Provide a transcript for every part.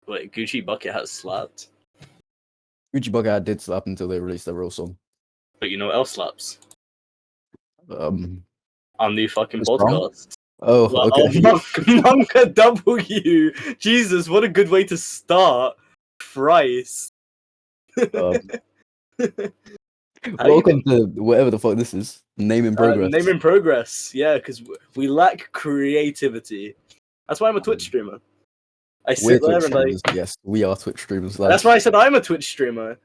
Wait, Gucci Bucket has slapped? Gucci Bucket did slap until they released their real song. But you know what else slaps? Our new fucking Chris Brown? podcast. Oh, Well, okay. Monka W. Jesus, what a good way to start. Christ. Welcome to whatever the fuck this is. Name in progress. Name in progress, yeah, because we lack creativity. That's why I'm a Twitch streamer. I sit We're there Twitch and streamers. Yes, we are Twitch streamers. Lads. That's why I said I'm a Twitch streamer.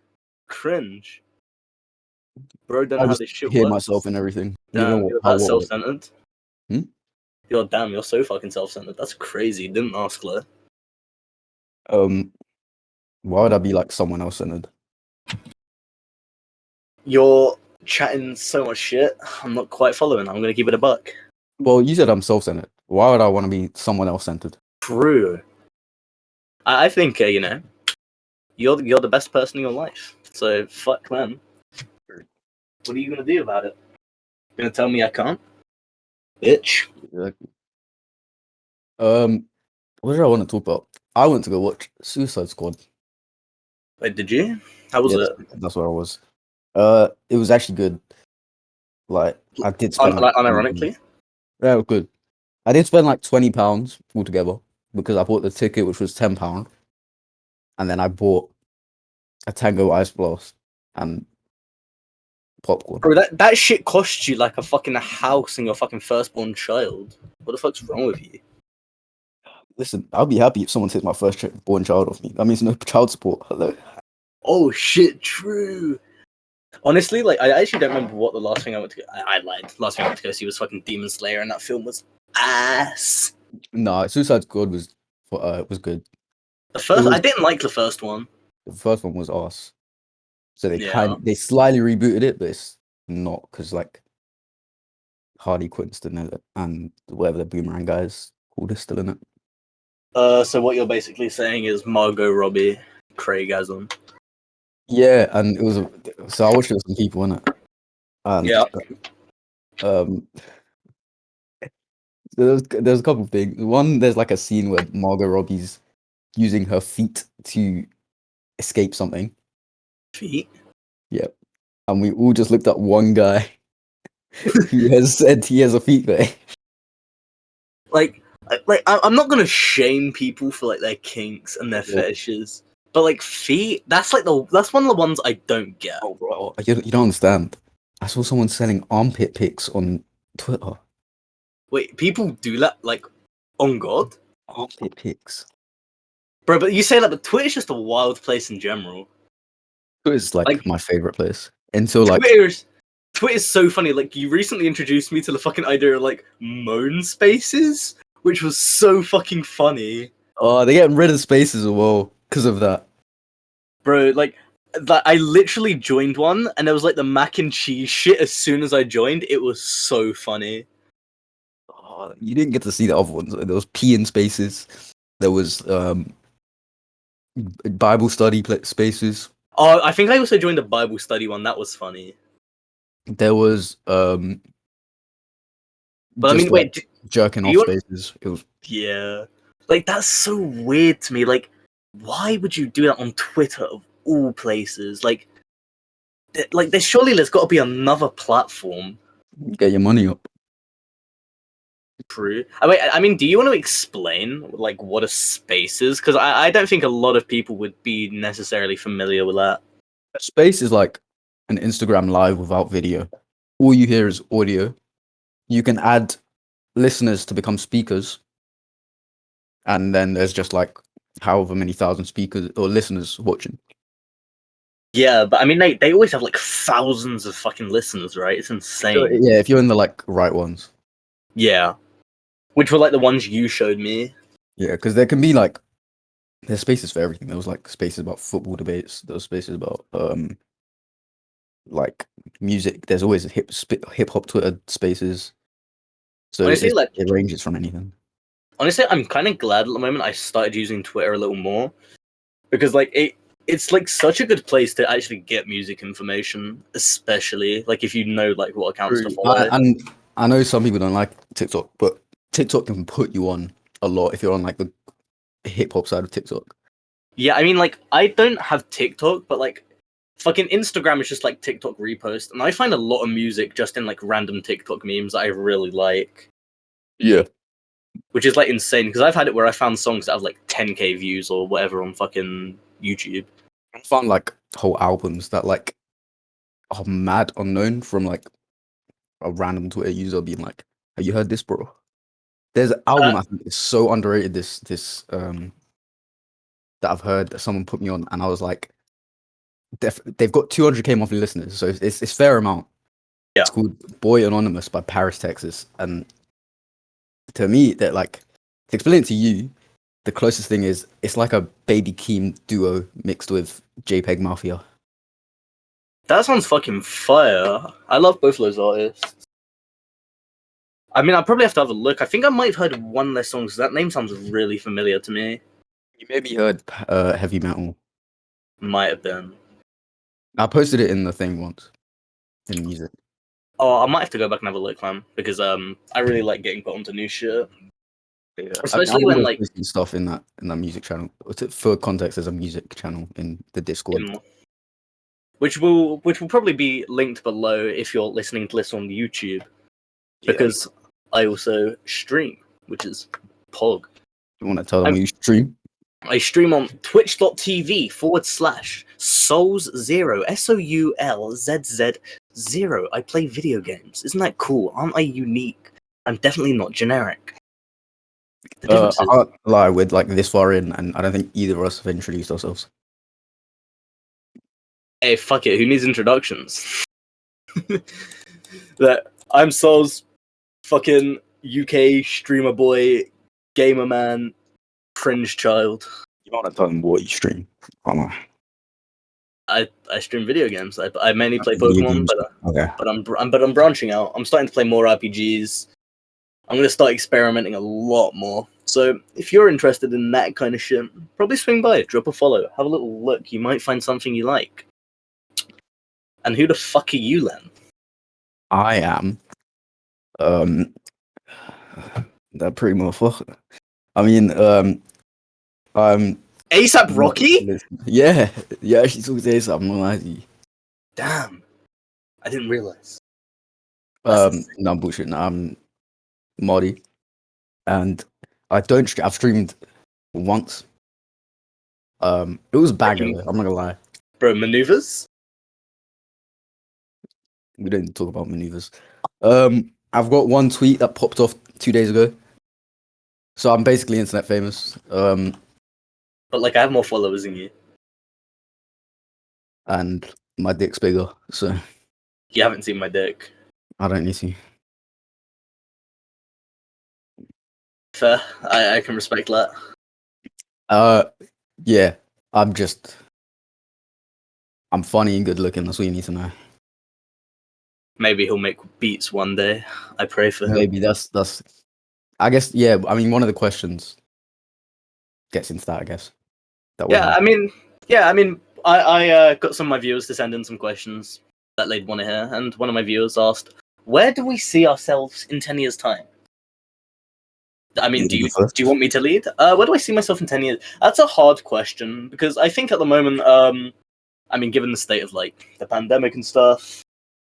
Cringe. Bro, don't know how this shit hear works. myself and everything. Damn, you're that self-centered. Hmm? You're so fucking self-centered. That's crazy. Didn't ask, Claire. Why would I be like someone else centered? You're chatting so much shit. I'm not quite following. I'm gonna keep it a buck. Well, you said I'm self-centered. Why would I want to be someone else centered? True. I think you know, you're the best person in your life. So fuck them. What are you gonna do about it? Gonna tell me I can't? Bitch. What did I want to talk about? I went to go watch Suicide Squad. Wait, did you? How was it? That's where I was. It was actually good. Like I did spend unironically. Yeah, it was good. I did spend like £20 altogether because I bought the ticket, which was £10, and then I bought a Tango Ice Blast and popcorn. Bro, that shit cost you like a fucking house and your fucking firstborn child. What the fuck's wrong with you? Listen, I'll be happy if someone takes my firstborn child off me. That means no child support. Hello. Oh shit, true. Honestly, like I actually don't remember what the last thing I went to go. I lied. Last thing I went to go see was fucking Demon Slayer, and that film was ass. No, Suicide Squad was good. I didn't like the first one. The first one was arse. So they slightly rebooted it, but it's not because like Harley Quinn's still in it, and whatever the Boomerang guys called is still in it. So what you're basically saying is Margot Robbie, Craigasm. Yeah, and it was so I watched it with some people in it. And, yeah. There's a couple of things. One, there's like a scene where Margot Robbie's using her feet to escape something. Feet? Yep. And we all just looked at one guy who has said he has a feet fetish. Like I'm not gonna shame people for like their kinks and their fetishes, but like feet, that's one of the ones I don't get. Oh, bro, you don't understand. I saw someone selling armpit pics on Twitter. Wait, people do that like on God? Armpit pics, bro. But you say that, but Twitter's just a wild place in general. Twitter's like my favorite place until like Twitter's so funny. Like you recently introduced me to the fucking idea of like moan spaces, which was so fucking funny. Oh, they're getting rid of spaces as well because of that. Bro, like, I literally joined one, and there was like the mac and cheese shit as soon as I joined. It was so funny. Oh, you didn't get to see the other ones. There was pee in spaces. There was Bible study spaces. Oh, I think I also joined the Bible study one. That was funny. There was but I mean, wait, jerking off spaces. It was like that's so weird to me. Like, why would you do that on Twitter of all places? Like there's got to be another platform. Get your money up. True. I mean, do you want to explain like what a space is? Because I don't think a lot of people would be necessarily familiar with that. A space is like an Instagram live without video. All you hear is audio. You can add listeners to become speakers, and then there's just like however many thousand speakers or listeners watching. Yeah, but I mean, they always have like thousands of fucking listeners, right? It's insane. Yeah, if you're in the like right ones. Yeah, which were like the ones you showed me. Yeah, because there can be like there's spaces for everything. There was like spaces about football debates. There was spaces about like music. There's always hip hop Twitter spaces. So honestly, it ranges from anything. Honestly, I'm kind of glad at the moment I started using Twitter a little more because like it's like such a good place to actually get music information, especially like if you know like what accounts to follow. And I know some people don't like TikTok, but TikTok can put you on a lot if you're on like the hip hop side of TikTok. Yeah, I mean, like, I don't have TikTok, but like, fucking Instagram is just like TikTok repost, and I find a lot of music just in like random TikTok memes that I really like, Yeah. which is like insane because I've had it where I found songs that have like 10k views or whatever on fucking YouTube. I found like whole albums that like are mad unknown from like a random Twitter user being like, "Have you heard this, bro?" There's an album Uh, I think is so underrated. This that I've heard that someone put me on, and I was like, they've got 200k monthly listeners, so it's fair amount. Yeah. It's called Boy Anonymous by Paris, Texas, and to me, that like to explain it to you, the closest thing is it's like a Baby Keem duo mixed with JPEG Mafia. That sounds fucking fire. I love both of those artists. I mean, I'll probably have to have a look. I think I might have heard of one of their songs. That name sounds really familiar to me. You maybe heard heavy metal. Might have been. I posted it in the thing once in music. Oh, I might have to go back and have a look, man, because I really like getting put onto new shit, Yeah, especially I'm when always like posting stuff in that music channel. For context, there's a music channel in the Discord. which will probably be linked below if you're listening to this on YouTube, because I also stream, which is Pog. You want to tell them where you stream? I stream on twitch.tv/SoulZz, SOULZZ0. I play video games. Isn't that cool? Aren't I unique? I'm definitely not generic. The difference I is, can't lie, with like this far in, and I don't think either of us have introduced ourselves. hey, fuck it, who needs introductions? That I'm SoulZz, fucking UK streamer boy, gamer man, cringe child. You want to tell them what you stream? I stream video games. I mainly play Video Pokemon, games. Okay. but I'm branching out. I'm starting to play more RPGs. I'm gonna start experimenting a lot more. So if you're interested in that kind of shit, probably swing by, drop a follow, have a little look. You might find something you like. And who the fuck are you, Len? I am that pretty motherfucker. I mean, I'm ASAP Rocky? Yeah, she talks ASAP Mahdi. Damn, I didn't realize. No, I'm bullshit. No, I'm Mahdi, and I've streamed once. It was banger. I'm not gonna lie. Bro, maneuvers? We didn't talk about maneuvers. I've got one tweet that popped off 2 days ago, so I'm basically internet famous. But like, I have more followers than you. And my dick's bigger, so You haven't seen my dick. I don't need to. Fair. I can respect that. Yeah. I'm funny and good looking. That's what you need to know. Maybe he'll make beats one day. I pray for him. Maybe that's. I guess. Yeah. I mean, one of the questions gets into that. I guess. I mean, I got some of my viewers to send in some questions that they'd want to hear, and one of my viewers asked, "Where do we see ourselves in 10 years' time?" I mean, do you want me to lead? Where do I see myself in 10 years? That's a hard question because I think at the moment, I mean, given the state of like the pandemic and stuff,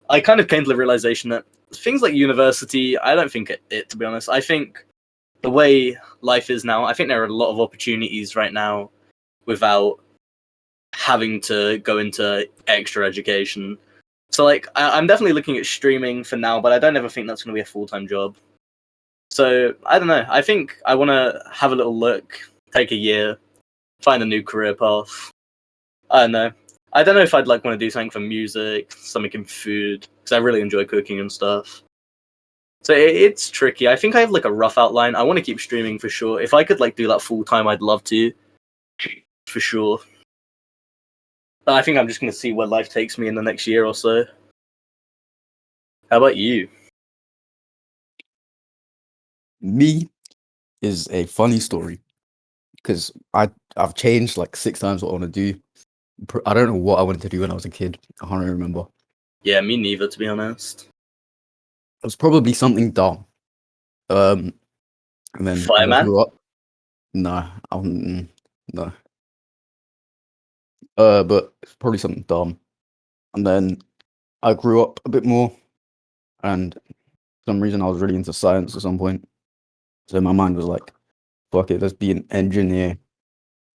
I kind of came to the realization that things like university, I don't think it to be honest. I think the way life is now, I think there are a lot of opportunities right now without having to go into extra education. So like, I'm definitely looking at streaming for now, but I don't ever think that's going to be a full-time job. So I don't know. I think I want to have a little look, take a year, find a new career path. I don't know. I don't know if I'd like want to do something for music, something in food, because I really enjoy cooking and stuff. So it's tricky. I think I have like a rough outline. I want to keep streaming for sure. If I could like do that full time, I'd love to, for sure. But I think I'm just going to see where life takes me in the next year or so. How about you? Me is a funny story because I've changed like 6 times what I want to do. I don't know what I wanted to do when I was a kid. I can't remember. Yeah, me neither, to be honest. It was probably something dumb. And then as I Fireman? grew up, no, no. But it's probably something dumb. And then I grew up a bit more, and for some reason I was really into science at some point. So my mind was like, "Fuck it, let's be an engineer."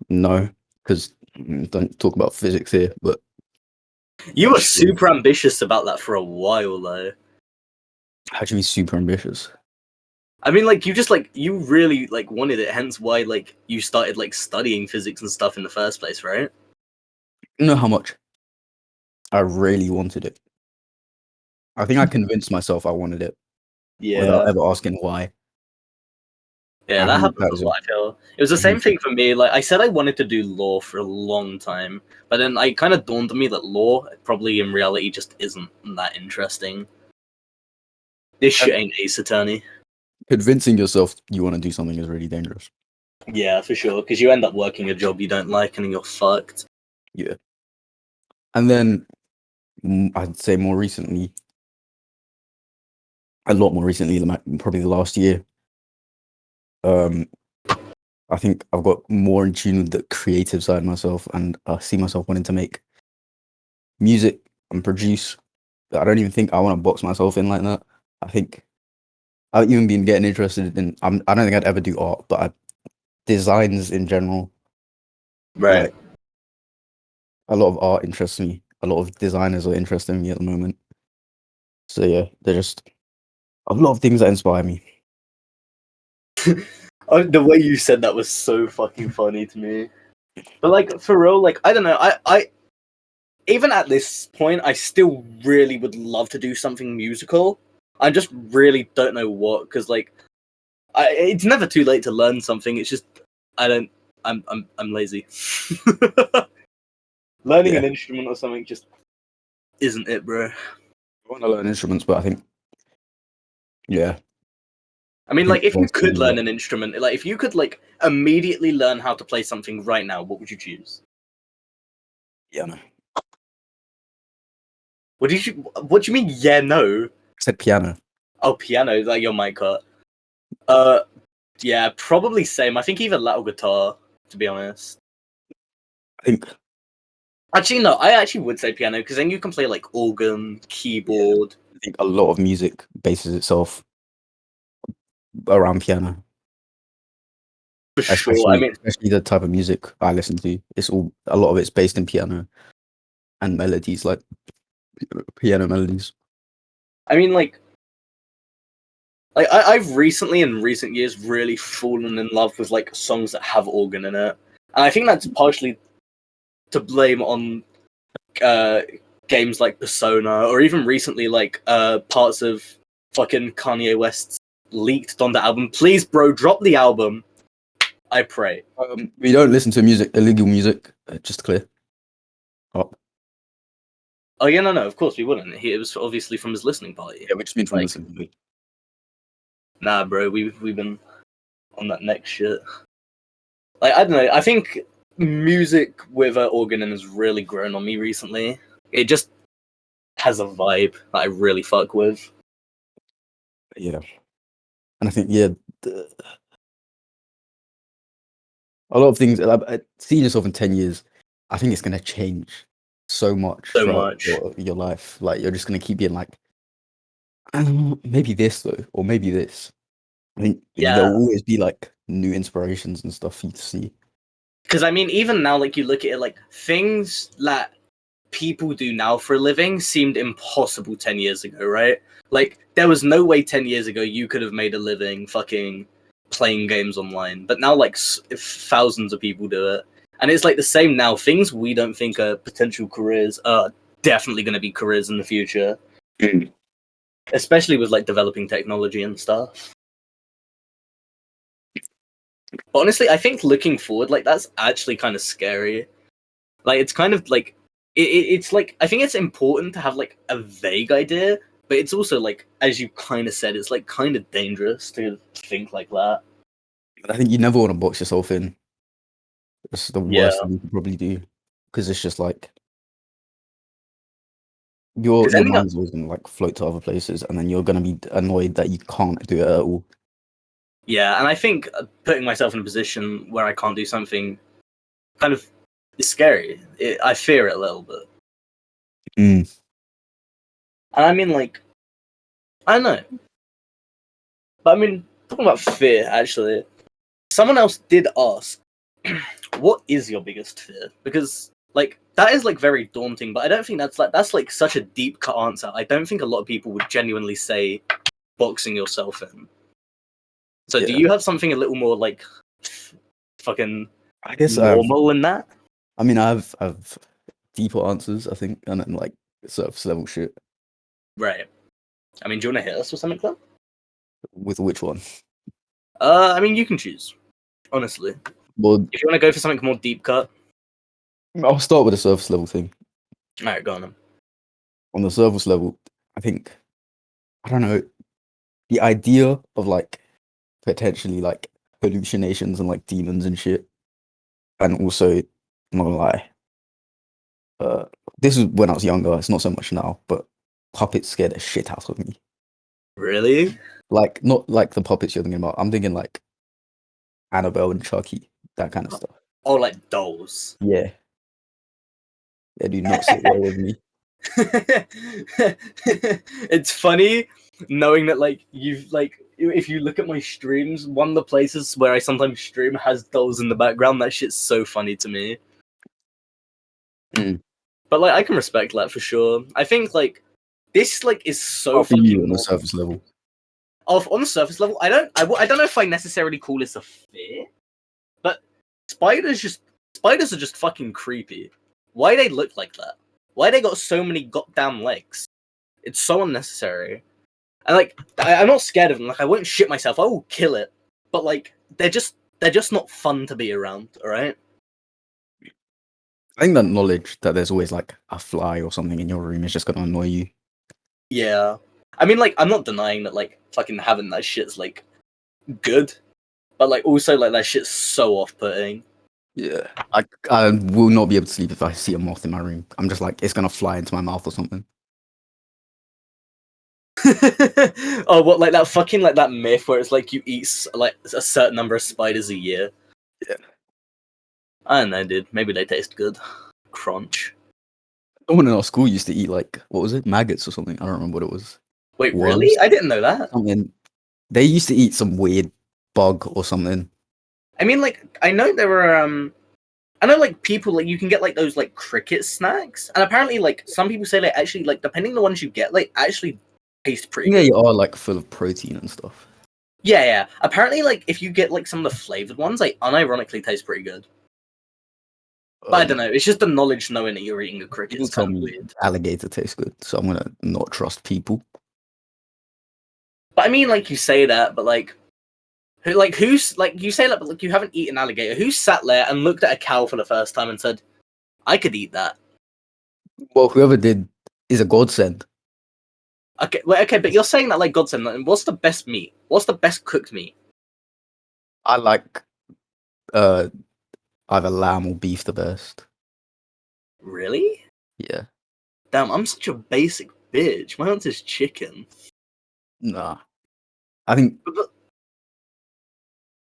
No, because don't talk about physics here. But You were super ambitious about that for a while, though. how do you be super ambitious? I mean, like, you really, like, wanted it, hence why, like, you started, like, studying physics and stuff in the first place, right? You know how much I really wanted it. I think I convinced myself I wanted it without ever asking why. Yeah, I that think happens that a is lot, I feel. It was the same thing for me. Like, I said I wanted to do law for a long time, but then it kind of dawned on me that law probably in reality just isn't that interesting. This shit ain't Ace Attorney. Convincing yourself you want to do something is really dangerous. Yeah, for sure, because you end up working a job you don't like and then you're fucked. Yeah. And then I'd say more recently, a lot more recently than probably the last year, I think I've got more in tune with the creative side of myself, and I see myself wanting to make music and produce. I don't even think I want to box myself in like that. I think I've even been getting interested in. I don't think I'd ever do art, but designs in general. Right. Like a lot of art interests me. A lot of designers are interesting me at the moment. So yeah, they're just a lot of things that inspire me. The way you said that was so fucking funny to me. But like for real, like I don't know, I even at this point, I still really would love to do something musical. I just really don't know what, because like, it's never too late to learn something. It's just I'm lazy. Learning an instrument or something just isn't it, bro. I want to learn instruments, but I think, yeah. I mean, like, if you could learn an instrument, like, if you could, like, immediately learn how to play something right now, what would you choose? Yeah, no. What do you mean, yeah, no? I said piano. Oh, piano, like your mic cut. Yeah, probably same. I think even little guitar, to be honest. I think. Actually, no, I actually would say piano, because then you can play, like, organ, keyboard. Yeah, I think a lot of music bases itself around piano. For sure. I mean, especially the type of music I listen to. A lot of it's based in piano and melodies, like piano melodies. I mean, like I've recently, in recent years, really fallen in love with like songs that have organ in it, and I think that's partially to blame on games like Persona, or even recently like parts of fucking Kanye West's leaked Donda album. Please, bro, drop the album. I pray. We don't listen to illegal music, just to clear up. Oh yeah, no, of course we wouldn't. It was obviously from his listening party. Yeah, we just mean from like, listening to it. Nah, bro, we've been on that next shit. Like, I don't know. I think music with an organ in has really grown on me recently. It just has a vibe that I really fuck with. Yeah, and I think a lot of things. Seeing yourself in 10 years, I think it's gonna change so much throughout your life. Like you're just gonna keep being like, maybe this though, or maybe this. I think there'll always be like new inspirations and stuff for you to see. Because I mean, even now, like you look at it, like things that people do now for a living seemed impossible 10 years ago, right? Like there was no way 10 years ago you could have made a living fucking playing games online. But now, like thousands of people do it, and it's like the same now. Things we don't think are potential careers are definitely going to be careers in the future. Especially with like developing technology and stuff. But honestly, I think looking forward, like that's actually kind of scary. Like it's kind of like it's like I think it's important to have like a vague idea, but it's also like as you kind of said, it's like kind of dangerous to think like that. But I think you never want to box yourself in. It's the worst thing you can probably do because it's just like your mind's always gonna like float to other places, and then you're gonna be annoyed that you can't do it at all. Yeah, and I think putting myself in a position where I can't do something kind of It's scary. I fear it a little bit. Mm. And I mean, like, I don't know. But I mean, talking about fear, actually, someone else did ask, what is your biggest fear? Because, like, that is, like, very daunting, but I don't think that's like such a deep cut answer. I don't think a lot of people would genuinely say boxing yourself in. So do Yeah. you have something a little more, like, fucking I guess normal than that? I mean, I've deeper answers, I think, and then like surface level shit. Right. I mean, do you want to hit us with something, Club? With which one? I mean, you can choose, honestly. Well, If you want to go for something more deep cut, I'll start with the surface level thing. alright, go on then. On the surface level, I think, I don't know, the idea of like potentially like hallucinations and like demons and shit, and also, I'm not gonna lie, this is when I was younger. It's not so much now, but puppets scared the shit out of me. Really? Like not like the puppets you're thinking about. I'm thinking like Annabelle and Chucky, that kind of stuff. Oh, like dolls. Yeah, they do not sit well with me. It's funny knowing that, like, you've, like, if you look at my streams, one of the places where I sometimes stream has dolls in the background. That shit's so funny to me. Mm. But, like, I can respect that for sure. I think, like, this, like, is so How for you fucking on the normal. surface level? On the surface level, I don't know if I necessarily call this a fear, but spiders are just fucking creepy. Why they look like that? Why they got so many goddamn legs? It's so unnecessary. And, like, I'm not scared of them. Like, I won't shit myself. I will kill it. But, like, they're just not fun to be around. All right. I think that knowledge that there's always like a fly or something in your room is just gonna annoy you. Yeah. I mean, like, I'm not denying that, like, fucking having that shit's, like, good. But, like, also, like, that shit's so off-putting. Yeah, I will not be able to sleep if I see a moth in my room. I'm just like, it's gonna fly into my mouth or something. Oh, what, like that fucking, like, that myth where it's like you eat like a certain number of spiders a year? Yeah. I don't know, dude. Maybe they taste good. Crunch. Someone in our school used to eat like, what was it, maggots or something? I don't remember what it was. Wait, Worms? really? I didn't know that. Something. They used to eat some weird bug or something. I mean, like, I know there were I know, like, people, like, you can get, like, those, like, cricket snacks, and apparently, like, some people say, like, actually, like, depending on the ones you get, like, actually taste pretty They good. are like full of protein and stuff. Yeah. Apparently, like, if you get, like, some of the flavored ones, they unironically taste pretty good. But I don't know. It's just the knowledge knowing that you're eating a cricket. People It's tell kind of me weird. alligator tastes good, so I'm gonna not trust people. But I mean, like, you say that, but, like, who's, like, you say that, but, like, you haven't eaten alligator. Who sat there and looked at a cow for the first time and said, I could eat that? Well, whoever did is a godsend. Okay, wait, okay, but you're saying that, like, God said, what's the best meat? What's the best cooked meat? I like either lamb or beef the best. Really? Yeah. Damn, I'm such a basic bitch. My answer's chicken. Nah. I think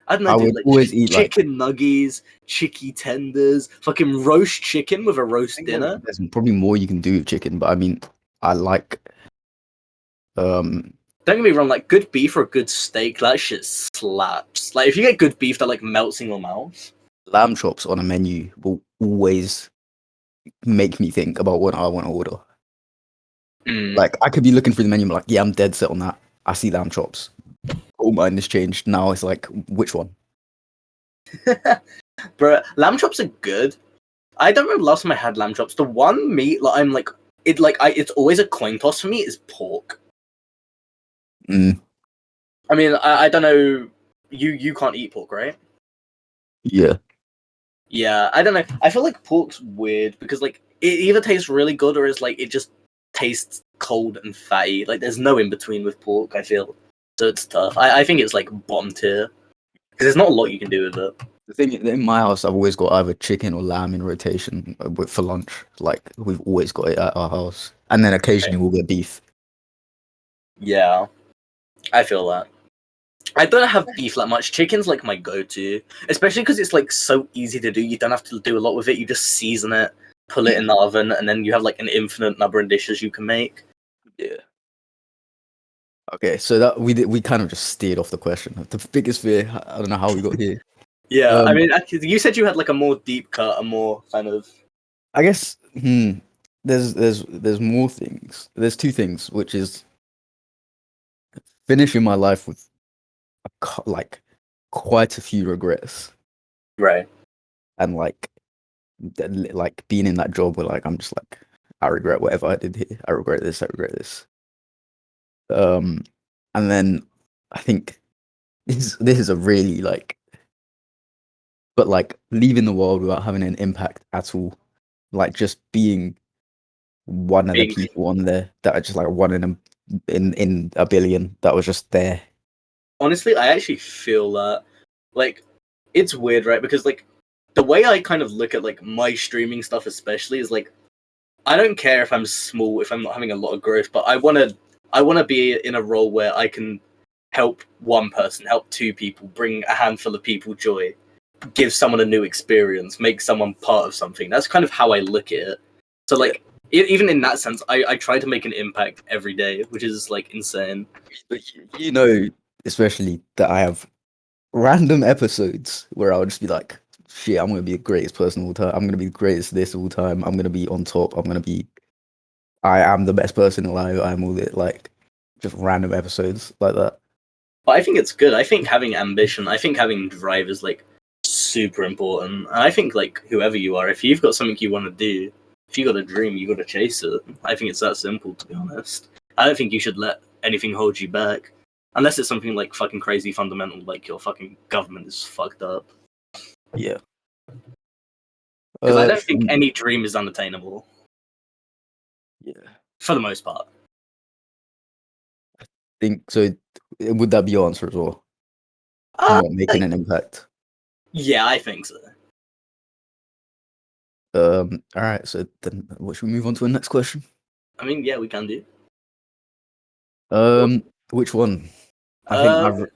I don't know, I dude. would Like, always eat like. chicken nuggies, chicky tenders, fucking roast chicken with a I roast think dinner. there's probably more you can do with chicken, but I mean, I like Don't get me wrong, like, good beef or a good steak, that shit slaps. Like, if you get good beef that, like, melts in your mouth. lamb chops on a menu will always make me think about what I want to order. Like I could be looking through the menu, and be like, yeah, I'm dead set on that. I see lamb chops. Oh, mind has changed. Now it's like, which one? Bro, lamb chops are good. I don't remember last time I had lamb chops. The one meat that I'm like, it's always a coin toss for me is pork. Mm, I mean, I don't know. You can't eat pork, right? yeah. Yeah, I don't know. I feel like pork's weird because, like, it either tastes really good or it's like it just tastes cold and fatty. Like, there's no in between with pork, I feel. So it's tough. I think it's like bottom tier because there's not a lot you can do with it. The thing in my house, I've always got either chicken or lamb in rotation for lunch. Like we've always got it at our house, and then occasionally we'll get beef. Yeah, I feel that. I don't have beef that much. Chicken's like my go-to, especially because it's like so easy to do. You don't have to do a lot with it. You just season it, pull it in the oven, and then you have like an infinite number of dishes you can make. Yeah. Okay, so that we kind of just steered off the question. The biggest fear, I don't know how we got here. Yeah, I mean, you said you had like a more deep cut, a more kind of. I guess there's more things. There's two things, which is finishing my life with like quite a few regrets, Right. and like being in that job where like I'm just like I regret whatever I did here. I regret this. I regret this. And then I think this is a really like, but like leaving the world without having an impact at all, like just being one of the people on there that are just like one in a billion that was just there. Honestly, I actually feel that like it's weird, right? Because like the way I kind of look at like my streaming stuff especially is like I don't care if I'm small, if I'm not having a lot of growth, but I wanna be in a role where I can help one person, help two people, bring a handful of people joy, give someone a new experience, make someone part of something. That's kind of how I look at it. So like even in that sense, I try to make an impact every day, which is like insane. But you know, especially that I have random episodes where I'll just be like, shit, I'm gonna be the greatest person all the time. I'm gonna be the greatest this all the time. I'm gonna be on top. I am the best person alive. I'm all it, like just random episodes like that. But I think it's good. I think having ambition, I think having drive is like super important. And I think like whoever you are, if you've got something you want to do, if you got a dream, you got to chase it. I think it's that simple, to be honest. I don't think you should let anything hold you back, unless it's something like fucking crazy fundamental, like your fucking government is fucked up. Yeah. Because I don't think any dream is unattainable. Yeah. For the most part. Think so. Would that be your answer as well? Making an impact. Yeah, I think so. All right. So then, what should we move on to the next question? I mean, yeah, we can do. Which one? I think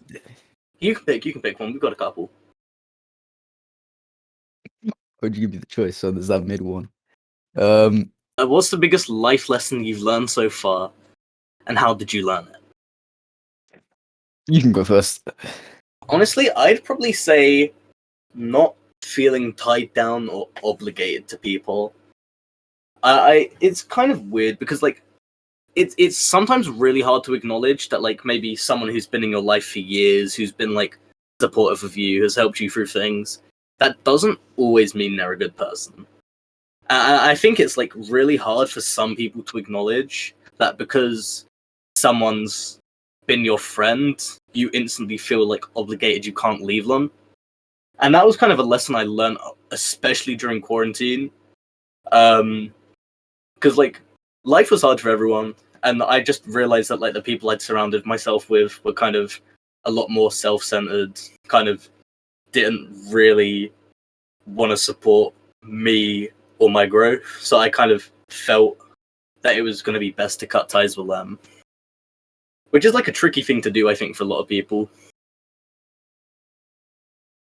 you can pick. You can pick one. We've got a couple. Would you give me the choice? So there's that mid one. What's the biggest life lesson you've learned so far, and how did you learn it? You can go first. Honestly, I'd probably say not feeling tied down or obligated to people. It's kind of weird because like it's sometimes really hard to acknowledge that like maybe someone who's been in your life for years, who's been like supportive of you, has helped you through things, that doesn't always mean they're a good person. I think it's like really hard for some people to acknowledge that because someone's been your friend, you instantly feel like obligated, you can't leave them. And that was kind of a lesson I learned, especially during quarantine. Because like life was hard for everyone, and I just realized that like the people I'd surrounded myself with were kind of a lot more self-centered, kind of didn't really want to support me or my growth. So I kind of felt that it was going to be best to cut ties with them, which is like a tricky thing to do, I think, for a lot of people.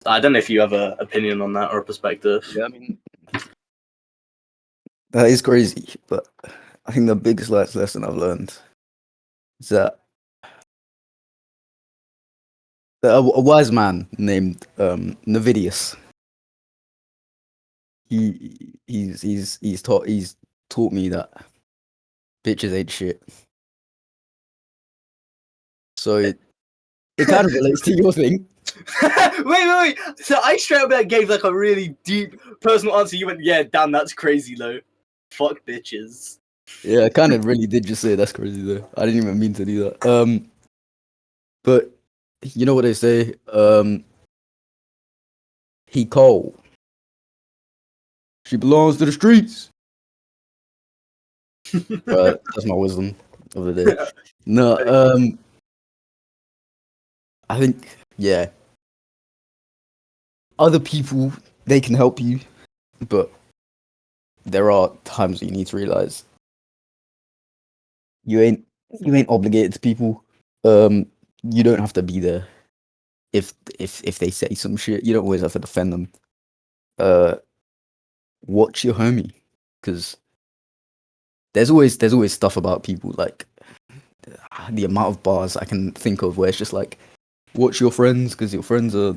I don't know if you have an opinion on that or a perspective. Yeah, I mean, that is crazy, but I think the biggest life lesson I've learned is that a wise man named Navidius, he's taught me that bitches ain't shit. So it kind of relates to your thing. wait. So I straight up gave like a really deep personal answer. You went, yeah, damn, that's crazy though. Fuck bitches. Yeah, I kind of really did just say that's crazy though. I didn't even mean to do that. But you know what they say? He cold. She belongs to the streets. That's my wisdom of the day. No, I think yeah. Other people, they can help you, but there are times that you need to realize you ain't obligated to people. You don't have to be there if they say some shit, you don't always have to defend them. Watch your homie, because there's always stuff about people, like the amount of bars I can think of where it's just like, watch your friends, because your friends are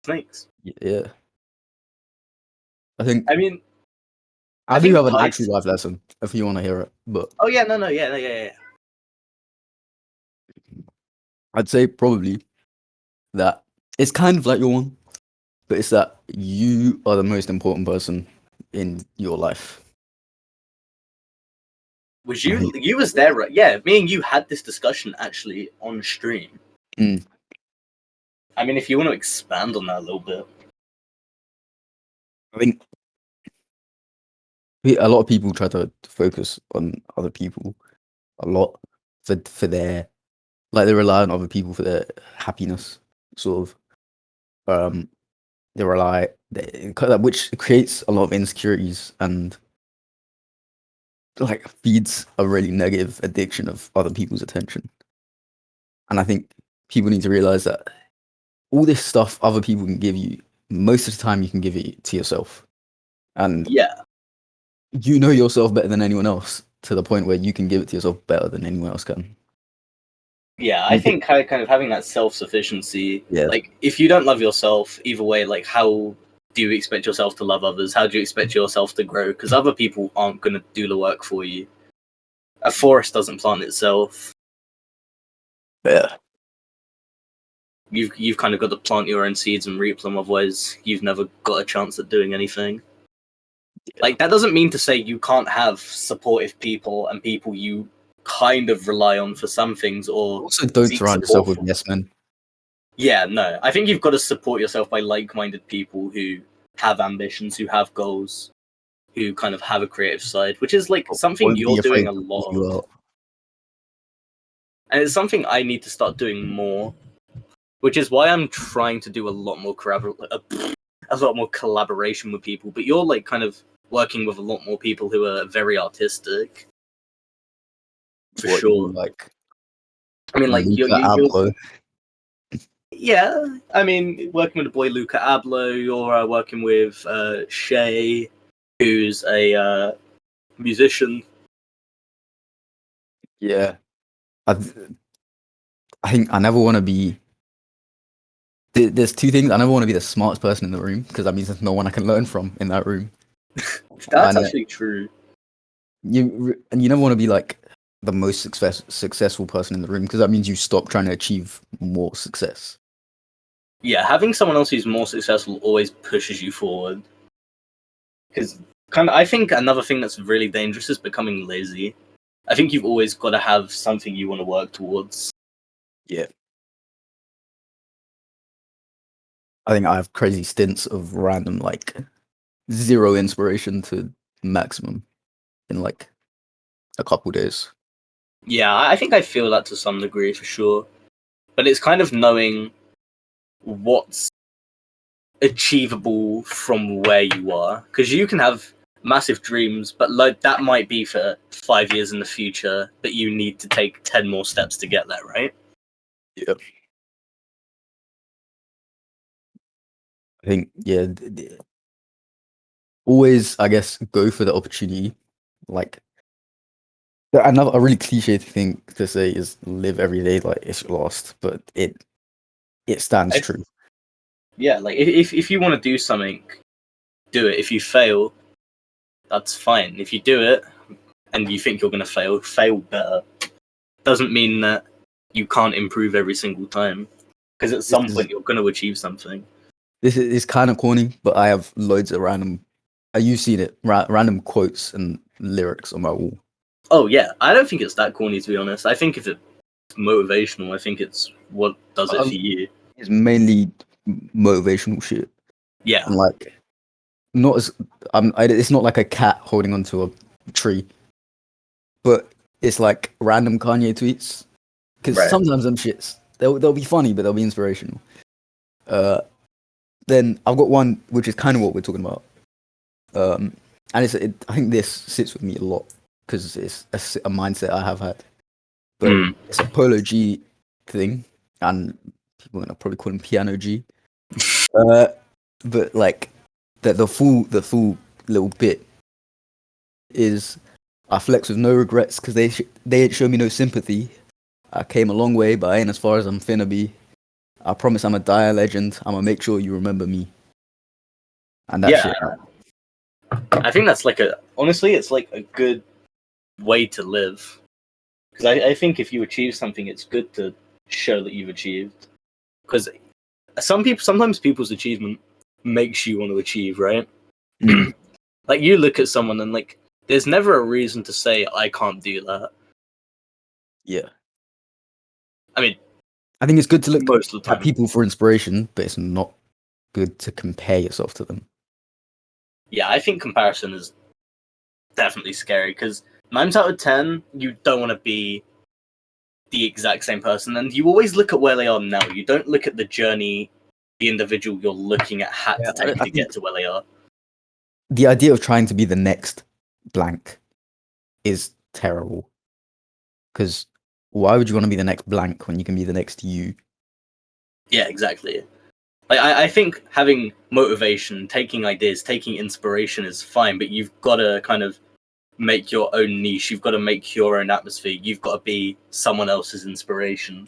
snakes. yeah. I think I mean, I do have an actual life lesson if you want to hear it, but oh yeah, yeah. I'd say probably that it's kind of like your one, but it's that you are the most important person in your life. Was you was there, right? Yeah, me and you had this discussion actually on stream. Mm. I mean, if you want to expand on that a little bit. I think a lot of people try to focus on other people a lot for their, like, they rely on other people for their happiness, sort of. They rely, which creates a lot of insecurities and like feeds a really negative addiction of other people's attention. And I think people need to realize that all this stuff other people can give you, most of the time you can give it to yourself. And yeah, you know yourself better than anyone else, to the point where you can give it to yourself better than anyone else can. Yeah, I think kind of having that self-sufficiency, yeah, like, if you don't love yourself, either way, like, how do you expect yourself to love others? How do you expect yourself to grow? Because other people aren't going to do the work for you. A forest doesn't plant itself. yeah. You've kind of got to plant your own seeds and reap them, otherwise you've never got a chance at doing anything. Yeah. Like, that doesn't mean to say you can't have supportive people and people you kind of rely on for some things, or also don't surround yourself with yes men. Yeah, no. I think you've got to support yourself by like-minded people who have ambitions, who have goals, who kind of have a creative side, which is like something you're doing a lot of. And it's something I need to start doing more, which is why I'm trying to do a lot more collaboration with people. But you're like kind of working with a lot more people who are very artistic. For sure. Like, I mean, like, you're yeah, I mean, working with the boy Luca Ablo, you're working with Shay, who's a musician. Yeah, I think I never want to be. There's two things. I never want to be the smartest person in the room, because that means there's no one I can learn from in that room. That's actually true. You never want to be like the most successful person in the room, because that means you stop trying to achieve more success. Yeah, having someone else who's more successful always pushes you forward. Because I think another thing that's really dangerous is becoming lazy. I think you've always got to have something you want to work towards. Yeah. I think I have crazy stints of random, like, zero inspiration to maximum in like a couple days. Yeah, I think I feel that to some degree, for sure. But it's kind of knowing what's achievable from where you are. Because you can have massive dreams, but like, that might be for 5 years in the future, but you need to take 10 more steps to get there, right? Yeah. I think, yeah, always, I guess, go for the opportunity. Like, another, a really cliche thing to say is live every day like it's your last, but it stands true. Yeah, like, if you want to do something, do it. If you fail, that's fine. If you do it and you think you're going to fail better. Doesn't mean that you can't improve every single time. Because at some point you're going to achieve something. This is kind of corny, but I have loads of random, you've seen it, random quotes and lyrics on my wall. Oh yeah, I don't think it's that corny, to be honest. I think if it's motivational, I think it's what does it for you. It's mainly motivational shit. Yeah. And like, not as it's not like a cat holding onto a tree, but it's like random Kanye tweets. Because sometimes them shits, they'll be funny, but they'll be inspirational. Then I've got one which is kind of what we're talking about. And I think this sits with me a lot, because it's a mindset I have had. But it's a Polo G thing, and People are gonna probably call him Piano G. But like the full little bit is I flex with no regrets because they ain't show me no sympathy. I came a long way, but I ain't as far as I'm finna be. I promise I'm a dire legend. I'm gonna make sure you remember me. And that shit. I think that's honestly, it's like a good way to live. Because I think if you achieve something, it's good to show that you've achieved. Because sometimes people's achievement makes you want to achieve, right? Like you look at someone and like, there's never a reason to say I can't do that. Yeah. I mean, I think it's good to look most of the time at people for inspiration, but it's not good to compare yourself to them. Yeah, I think comparison is definitely scary because 9 out of 10, you don't want to be the exact same person, and you always look at where they are now. You don't look at the journey the individual you're looking at had to take to get to where they are. The idea of trying to be the next blank is terrible. Because why would you want to be the next blank when you can be the next you? Yeah, exactly. Like I think having motivation, taking ideas, taking inspiration is fine, but you've got to kind of make your own niche. You've got to make your own atmosphere. You've got to be someone else's inspiration.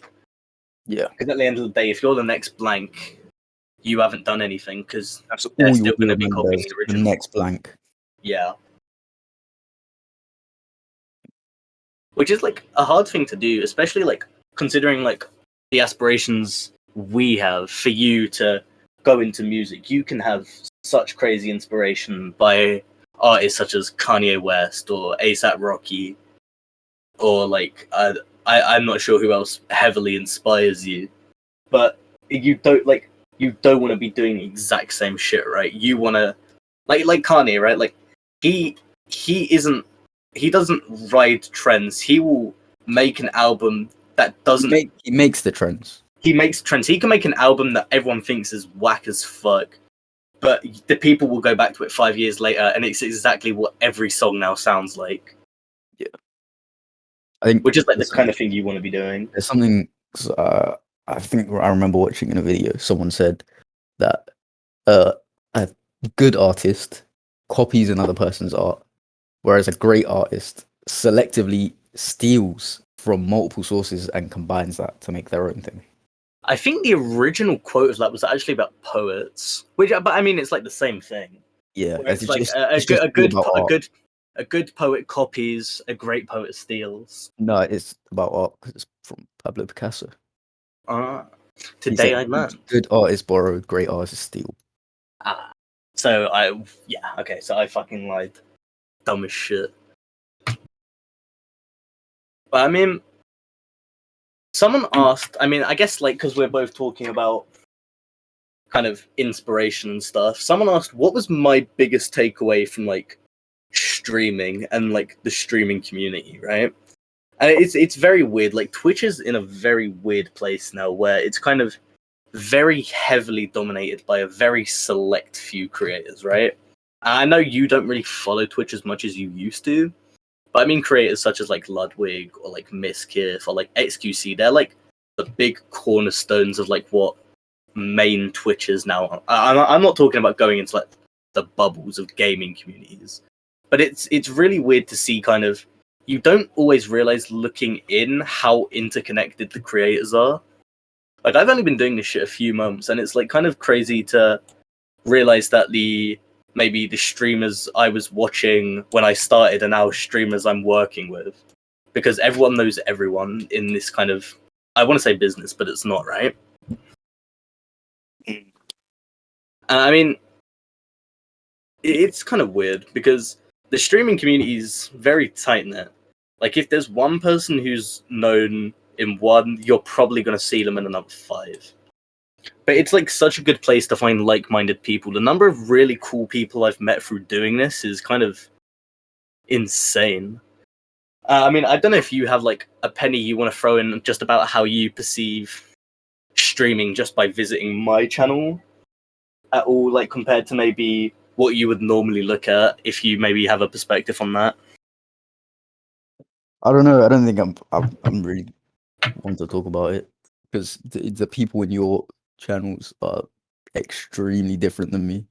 Yeah. Because at the end of the day, if you're the next blank, you haven't done anything because That's they're all still you'll going to be remember copying as the the original. next blank. Yeah. Which is like a hard thing to do, especially like considering like the aspirations we have for you to go into music. You can have such crazy inspiration by artists such as Kanye West or ASAP Rocky, or like I'm not sure who else heavily inspires you, but you don't want to be doing the exact same shit, right? You want to like Kanye, right? Like he doesn't ride trends. He will make an album that doesn't. He makes the trends. He makes trends. He can make an album that everyone thinks is whack as fuck, but the people will go back to it 5 years later, and it's exactly what every song now sounds like. Yeah, I think which is like the kind of thing you want to be doing. There's something. I think I remember watching in a video. Someone said that a good artist copies another person's art, whereas a great artist selectively steals from multiple sources and combines that to make their own thing. I think the original quote of that was actually about poets, but I mean, it's like the same thing. Yeah, it's like a good poet copies, a great poet steals. No, it's about art because it's from Pablo Picasso. Today I learned. Good artists borrow, great artists steal. So so I fucking lied. Dumb as shit. But I mean, someone asked, I guess like because we're both talking about kind of inspiration and stuff, someone asked what was my biggest takeaway from like streaming and like the streaming community, right? And it's very weird. Like Twitch is in a very weird place now where it's kind of very heavily dominated by a very select few creators, right? I know you don't really follow Twitch as much as you used to, but I mean creators such as like Ludwig or like Miskiff or like XQC, they're like the big cornerstones of like what main Twitch is now. I'm not talking about going into like the bubbles of gaming communities, but it's really weird to see kind of, you don't always realize looking in how interconnected the creators are. Like I've only been doing this shit a few months, and it's like kind of crazy to realize that maybe the streamers I was watching when I started are now streamers I'm working with, because everyone knows everyone in this kind of, I want to say business, but it's not, right? And I mean, it's kind of weird because the streaming community is very tight knit. Like if there's one person who's known in one, you're probably going to see them in another 5. But it's like such a good place to find like-minded people. The number of really cool people I've met through doing this is kind of insane. I mean, I don't know if you have like a penny you want to throw in just about how you perceive streaming just by visiting my channel at all, like compared to maybe what you would normally look at, if you maybe have a perspective on that. I don't know. I don't think I'm really want to talk about it. because the people in your channels are extremely different than me.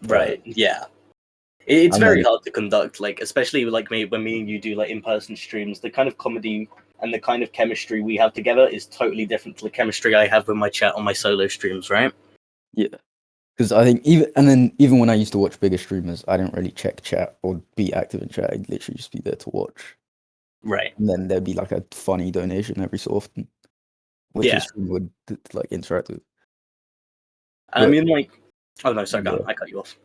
Right. Yeah. It's And very then hard to conduct, like, especially like when me and you do like in-person streams. The kind of comedy and the kind of chemistry we have together is totally different to the chemistry I have with my chat on my solo streams, right? yeah, because I think even when I used to watch bigger streamers, I didn't really check chat or be active in chat. I'd literally just be there to watch. Right. And then there'd be like a funny donation every so often, which Yeah. the streamer would like interact with. I But mean, like, oh no, sorry, go yeah, on. I cut you off.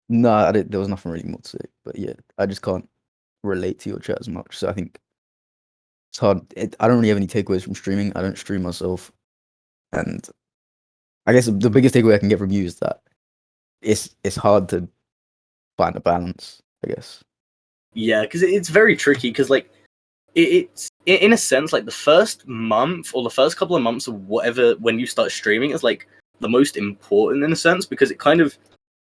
no, there was nothing really more to say. But yeah, I just can't relate to your chat as much. So I think it's hard. I don't really have any takeaways from streaming. I don't stream myself, and I guess the biggest takeaway I can get from you is that it's hard to find a balance, I guess. Yeah, because it's very tricky. Because like, it's in a sense like the first month or the first couple of months of whatever when you start streaming is like the most important in a sense because it kind of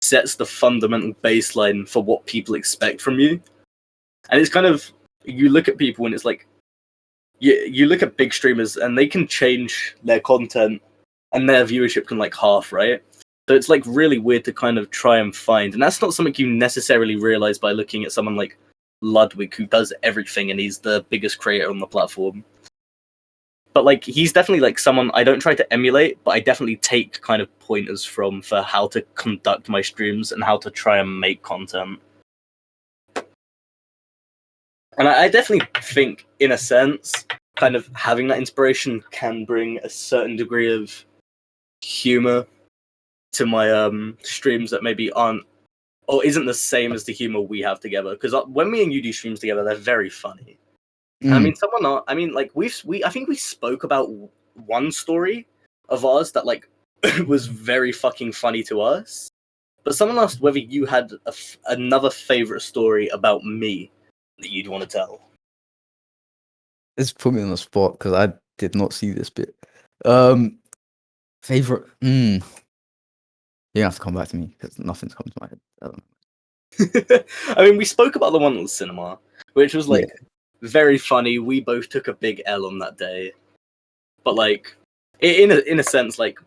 sets the fundamental baseline for what people expect from you. And it's kind of you look at people and it's like you look at big streamers and they can change their content and their viewership can like half, right? So it's like really weird to kind of try and find, and that's not something you necessarily realize by looking at someone like Ludwig who does everything and he's the biggest creator on the platform. But like he's definitely like someone I don't try to emulate, but I definitely take kind of pointers from for how to conduct my streams and how to try and make content. And I definitely think, in a sense, kind of having that inspiration can bring a certain degree of humor to my streams that maybe aren't or isn't the same as the humor we have together. Because when me and you do streams together, they're very funny. I mean, someone not. I mean, like I think we spoke about one story of ours that like was very fucking funny to us. But someone asked whether you had another favorite story about me that you'd want to tell. It's put me on the spot because I did not see this bit. Favorite? You have to come back to me because nothing's come to my head. I don't know. I mean, we spoke about the one at the cinema, which was like Yeah. very funny. We both took a big L on that day, but like in a sense, like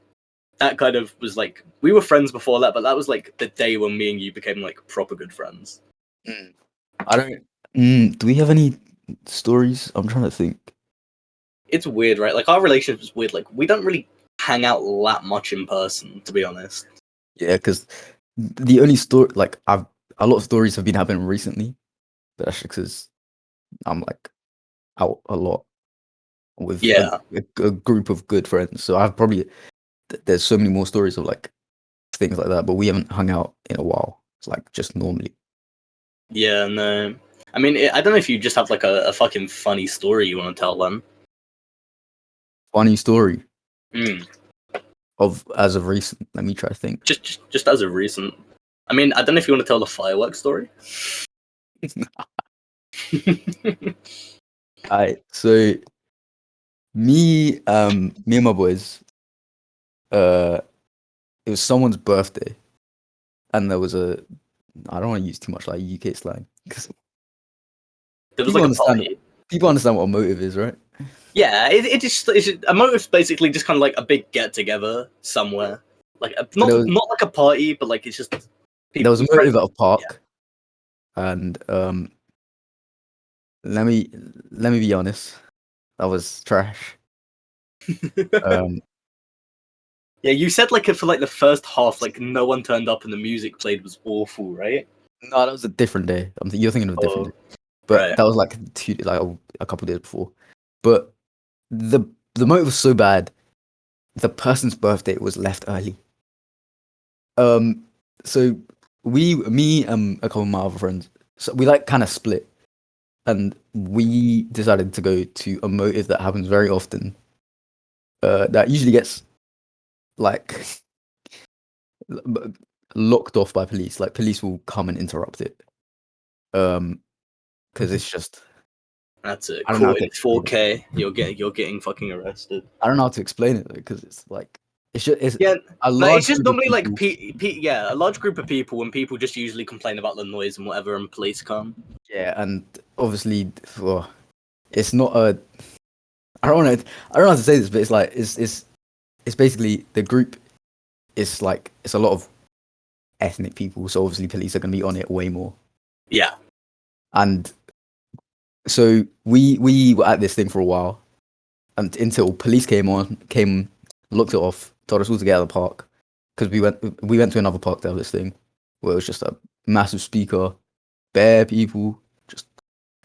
that kind of was like we were friends before that, but that was like the day when me and you became like proper good friends. I don't. Do we have any stories? I'm trying to think. It's weird, right? Like our relationship is weird. Like we don't really hang out that much in person, to be honest. Yeah, because the only story, like, a lot of stories have been happening recently, but that's because I'm like out a lot with Yeah, a group of good friends. So I've probably there's so many more stories of like things like that, but we haven't hung out in a while. It's like just normally. yeah, no. I mean, I don't know if you just have like a fucking funny story you want to tell them. Funny story Mm. of as of recent. Let me try to think. Just as a recent. I mean, I don't know if you want to tell the fireworks story. Alright, so me and my boys, it was someone's birthday, and there was a. I don't want to use too much like UK slang because There was people like a understand. party. People understand what a motive is, right? Yeah, it's a motive's basically just kind of like a big get together somewhere, like So not like a party, but like it's just there was a friends. motive at a park, and let me be honest, that was trash. Um, Yeah, you said like for like the first half, like no one turned up and the music played was awful, right? no, that was a different day. You're thinking of a different Oh, day, but right. that was like a couple days before. But the motive was so bad. The person's birthday was left early. So me and a couple of my other friends, so we like kind of split, and we decided to go to a motive that happens very often. That usually gets like locked off by police. Like police will come and interrupt it. Because it's just That's it. I don't know how Caught to in explain it. 4K, you're getting fucking arrested. I don't know how to explain it because it's like it's Yeah, a no, it's large just group of normally like people. yeah, a large group of people, and people just usually complain about the noise and whatever, and police come. Yeah, and obviously, well, it's not a. I don't know how to say this, but it's like it's basically the group is like it's a lot of ethnic people, so obviously police are gonna be on it way more. Yeah. And so we were at this thing for a while, and until police came, looked it off, told us all to get out of the park because we went to another park to have this thing where it was just a massive speaker, bare people just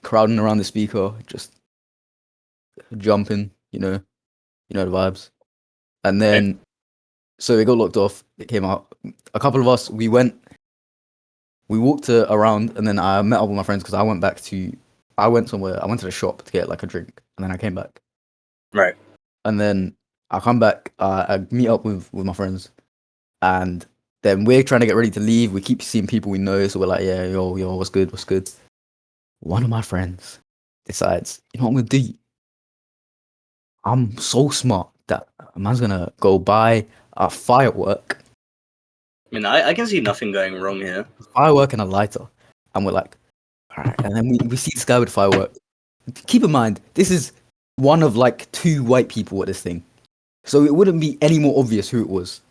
crowding around the speaker, just jumping, the vibes. And then so it got locked off. It came out. A couple of us we walked around, and then I met up with my friends because I went somewhere. I went to the shop to get like a drink, and then I came back. Right. And then I come back, I meet up with my friends, and then we're trying to get ready to leave. We keep seeing people we know, so we're like, yeah, yo, what's good? One of my friends decides, you know what I'm gonna do? I'm so smart that a man's gonna go buy a firework. I mean, I can see nothing going wrong here. Firework and a lighter. And we're like, all right. And then we see this guy with a firework. Keep in mind, this is one of like 2 white people at this thing. So it wouldn't be any more obvious who it was.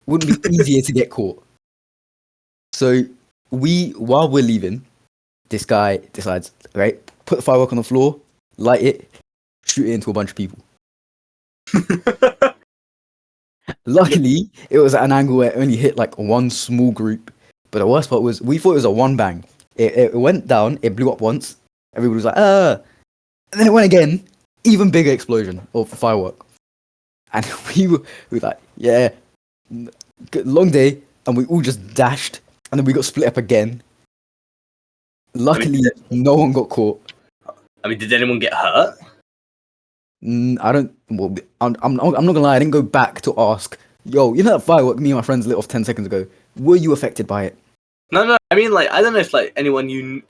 It wouldn't be easier to get caught. So while we're leaving, this guy decides, right, put the firework on the floor, light it, shoot it into a bunch of people. Luckily, it was at an angle where it only hit like one small group. But the worst part was, we thought it was a one bang. It went down, it blew up once. Everybody was like, ah. And then it went again, even bigger explosion of firework. And we were like, yeah, long day. And we all just dashed. And then we got split up again. Luckily, no one got caught. I mean, did anyone get hurt? I don't. Well, I'm not gonna lie. I didn't go back to ask. Yo, you know that firework me and my friends lit off 10 seconds ago? Were you affected by it? No. I mean, like, I don't know if like anyone you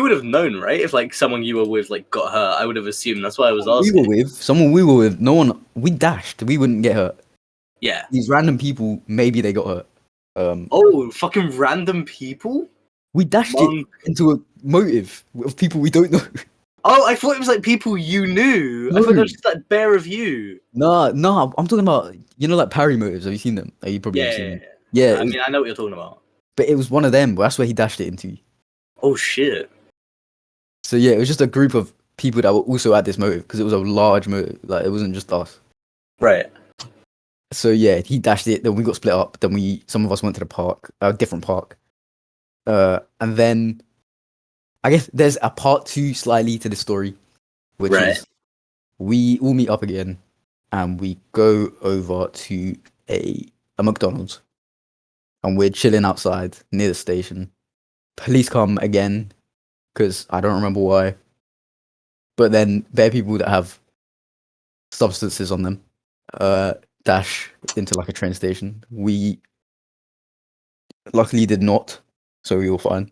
would have known, right? If like someone you were with like got hurt, I would have assumed. That's why I was asking. Someone we were with. No one. We dashed. We wouldn't get hurt. Yeah. These random people, maybe they got hurt. Oh, fucking random people. We dashed it into a motive of people we don't know. Oh, I thought it was like people you knew. No. I thought it was just like bare of you. No, I'm talking about, like parry motives. Have you seen them? You probably have seen them. Yeah. I mean, I know what you're talking about. But it was one of them. That's where he dashed it into. Oh shit. So yeah, it was just a group of people that were also at this motive because it was a large motive. Like it wasn't just us. Right. So yeah, he dashed it. Then we got split up. Then some of us went to the park, a different park. And then I guess there's a part 2 slightly to the story, which is we all meet up again and we go over to a McDonald's and we're chilling outside near the station. Police come again because I don't remember why. But then there are people that have substances on them dash into like a train station. We luckily did not, so we were fine.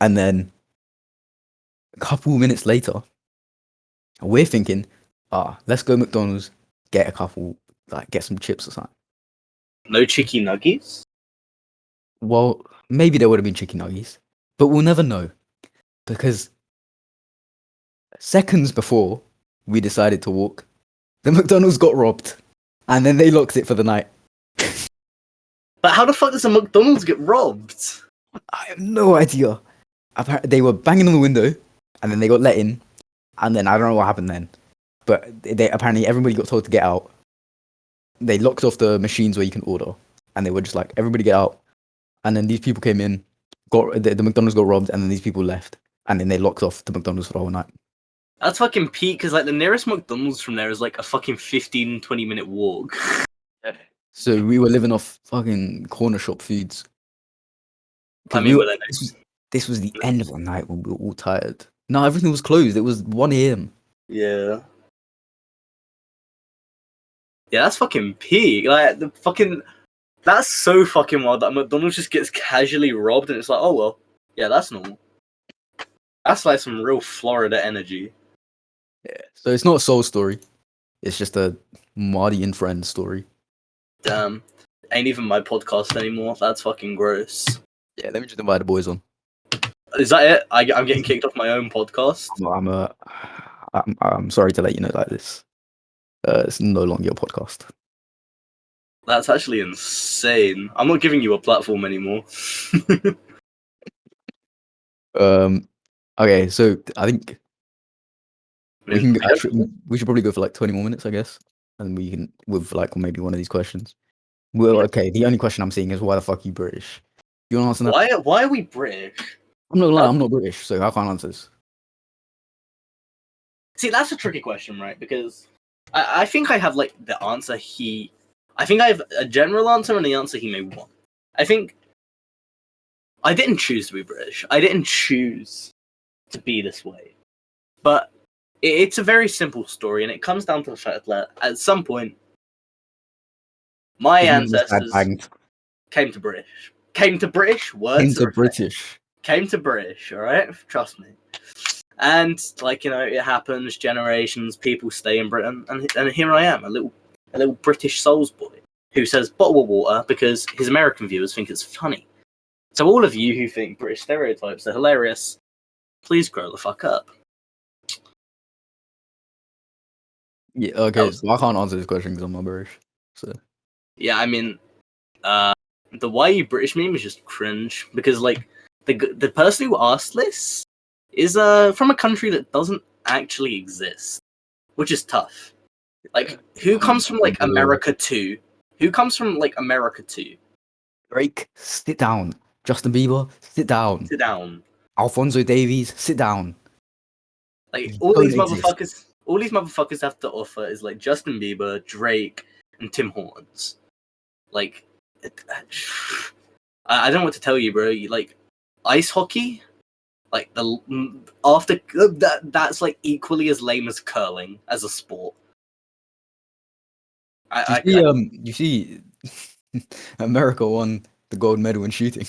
And then a couple minutes later, we're thinking, let's go McDonald's, get a couple, like get some chips or something. No chicky nuggies? Well, maybe there would have been chicken nuggies, but we'll never know. Because seconds before we decided to walk, the McDonald's got robbed. And then they locked it for the night. But how the fuck does a McDonald's get robbed? I have no idea. They were banging on the window, and then they got let in, and then I don't know what happened then. But apparently everybody got told to get out. They locked off the machines where you can order, and they were just like, everybody get out. And then these people came in, the McDonald's got robbed, and then these people left, and then they locked off the McDonald's for the whole night. That's fucking peak, because like the nearest McDonald's from there is like a fucking 15-20 minute walk. So we were living off fucking corner shop foods. I mean, this was the end of the night when we were all tired. No, everything was closed. It was 1 a.m. Yeah. Yeah, that's fucking peak. Like that's so fucking wild that McDonald's just gets casually robbed, and it's like, oh well, yeah, that's normal. That's like some real Florida energy. Yeah. So it's not a soul story. It's just a Mahdi and friends story. Damn. Ain't even my podcast anymore. That's fucking gross. Yeah, let me just invite the boys on. Is that it? I'm getting kicked off my own podcast? I'm sorry to let you know like this. It's no longer your podcast. That's actually insane. I'm not giving you a platform anymore. Okay, so I think I we mean, should probably go for like 20 more minutes, I guess, and we can with like maybe one of these questions. Well, okay. The only question I'm seeing is why the fuck are you British? You want to answer that? why are we British? I'm not lying. I'm not British, so I can't answer this. See, that's a tricky question, right? Because I think I have like the answer I think I have a general answer and the answer he may want. I think I didn't choose to be British. I didn't choose to be this way. But it's a very simple story, and it comes down to the fact that at some point, my His mum was dad ancestors banged. came to British. Came to British? Came Words to are British. came to British, alright? Trust me. And like, you know, it happens, generations, people stay in Britain, and here I am, a little British souls boy who says bottle of water because his American viewers think it's funny. So all of you who think British stereotypes are hilarious, please grow the fuck up. Yeah. Okay. So I can't answer this question because I'm not British. So Yeah, I mean, the why you British meme is just cringe because like the person who asked this is from a country that doesn't actually exist, which is tough. Like, who comes from like America too? Who comes from like America too? Drake, sit down. Justin Bieber, sit down. Sit down. Alfonso Davies, sit down. Like You all don't these exist. motherfuckers have to offer is like Justin Bieber, Drake, and Tim Hortons. Like, I don't know what to tell you, bro. Like, ice hockey, like that's like equally as lame as curling as a sport. You see, America won the gold medal in shooting.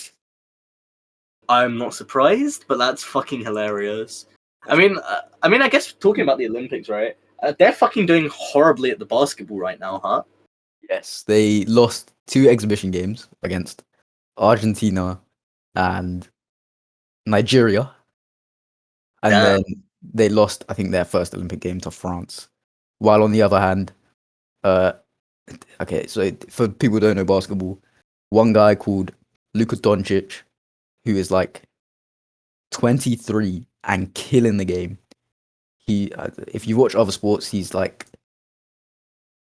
I'm not surprised, but that's fucking hilarious. I mean, I guess talking about the Olympics, right? They're fucking doing horribly at the basketball right now, huh? Yes, they lost 2 exhibition games against Argentina and Nigeria, and Damn. then they lost, I think, their first Olympic game to France. While on the other hand, uh, okay, so for people who don't know basketball, one guy called Luka Doncic, who is like 23 and killing the game. If you watch other sports, he's like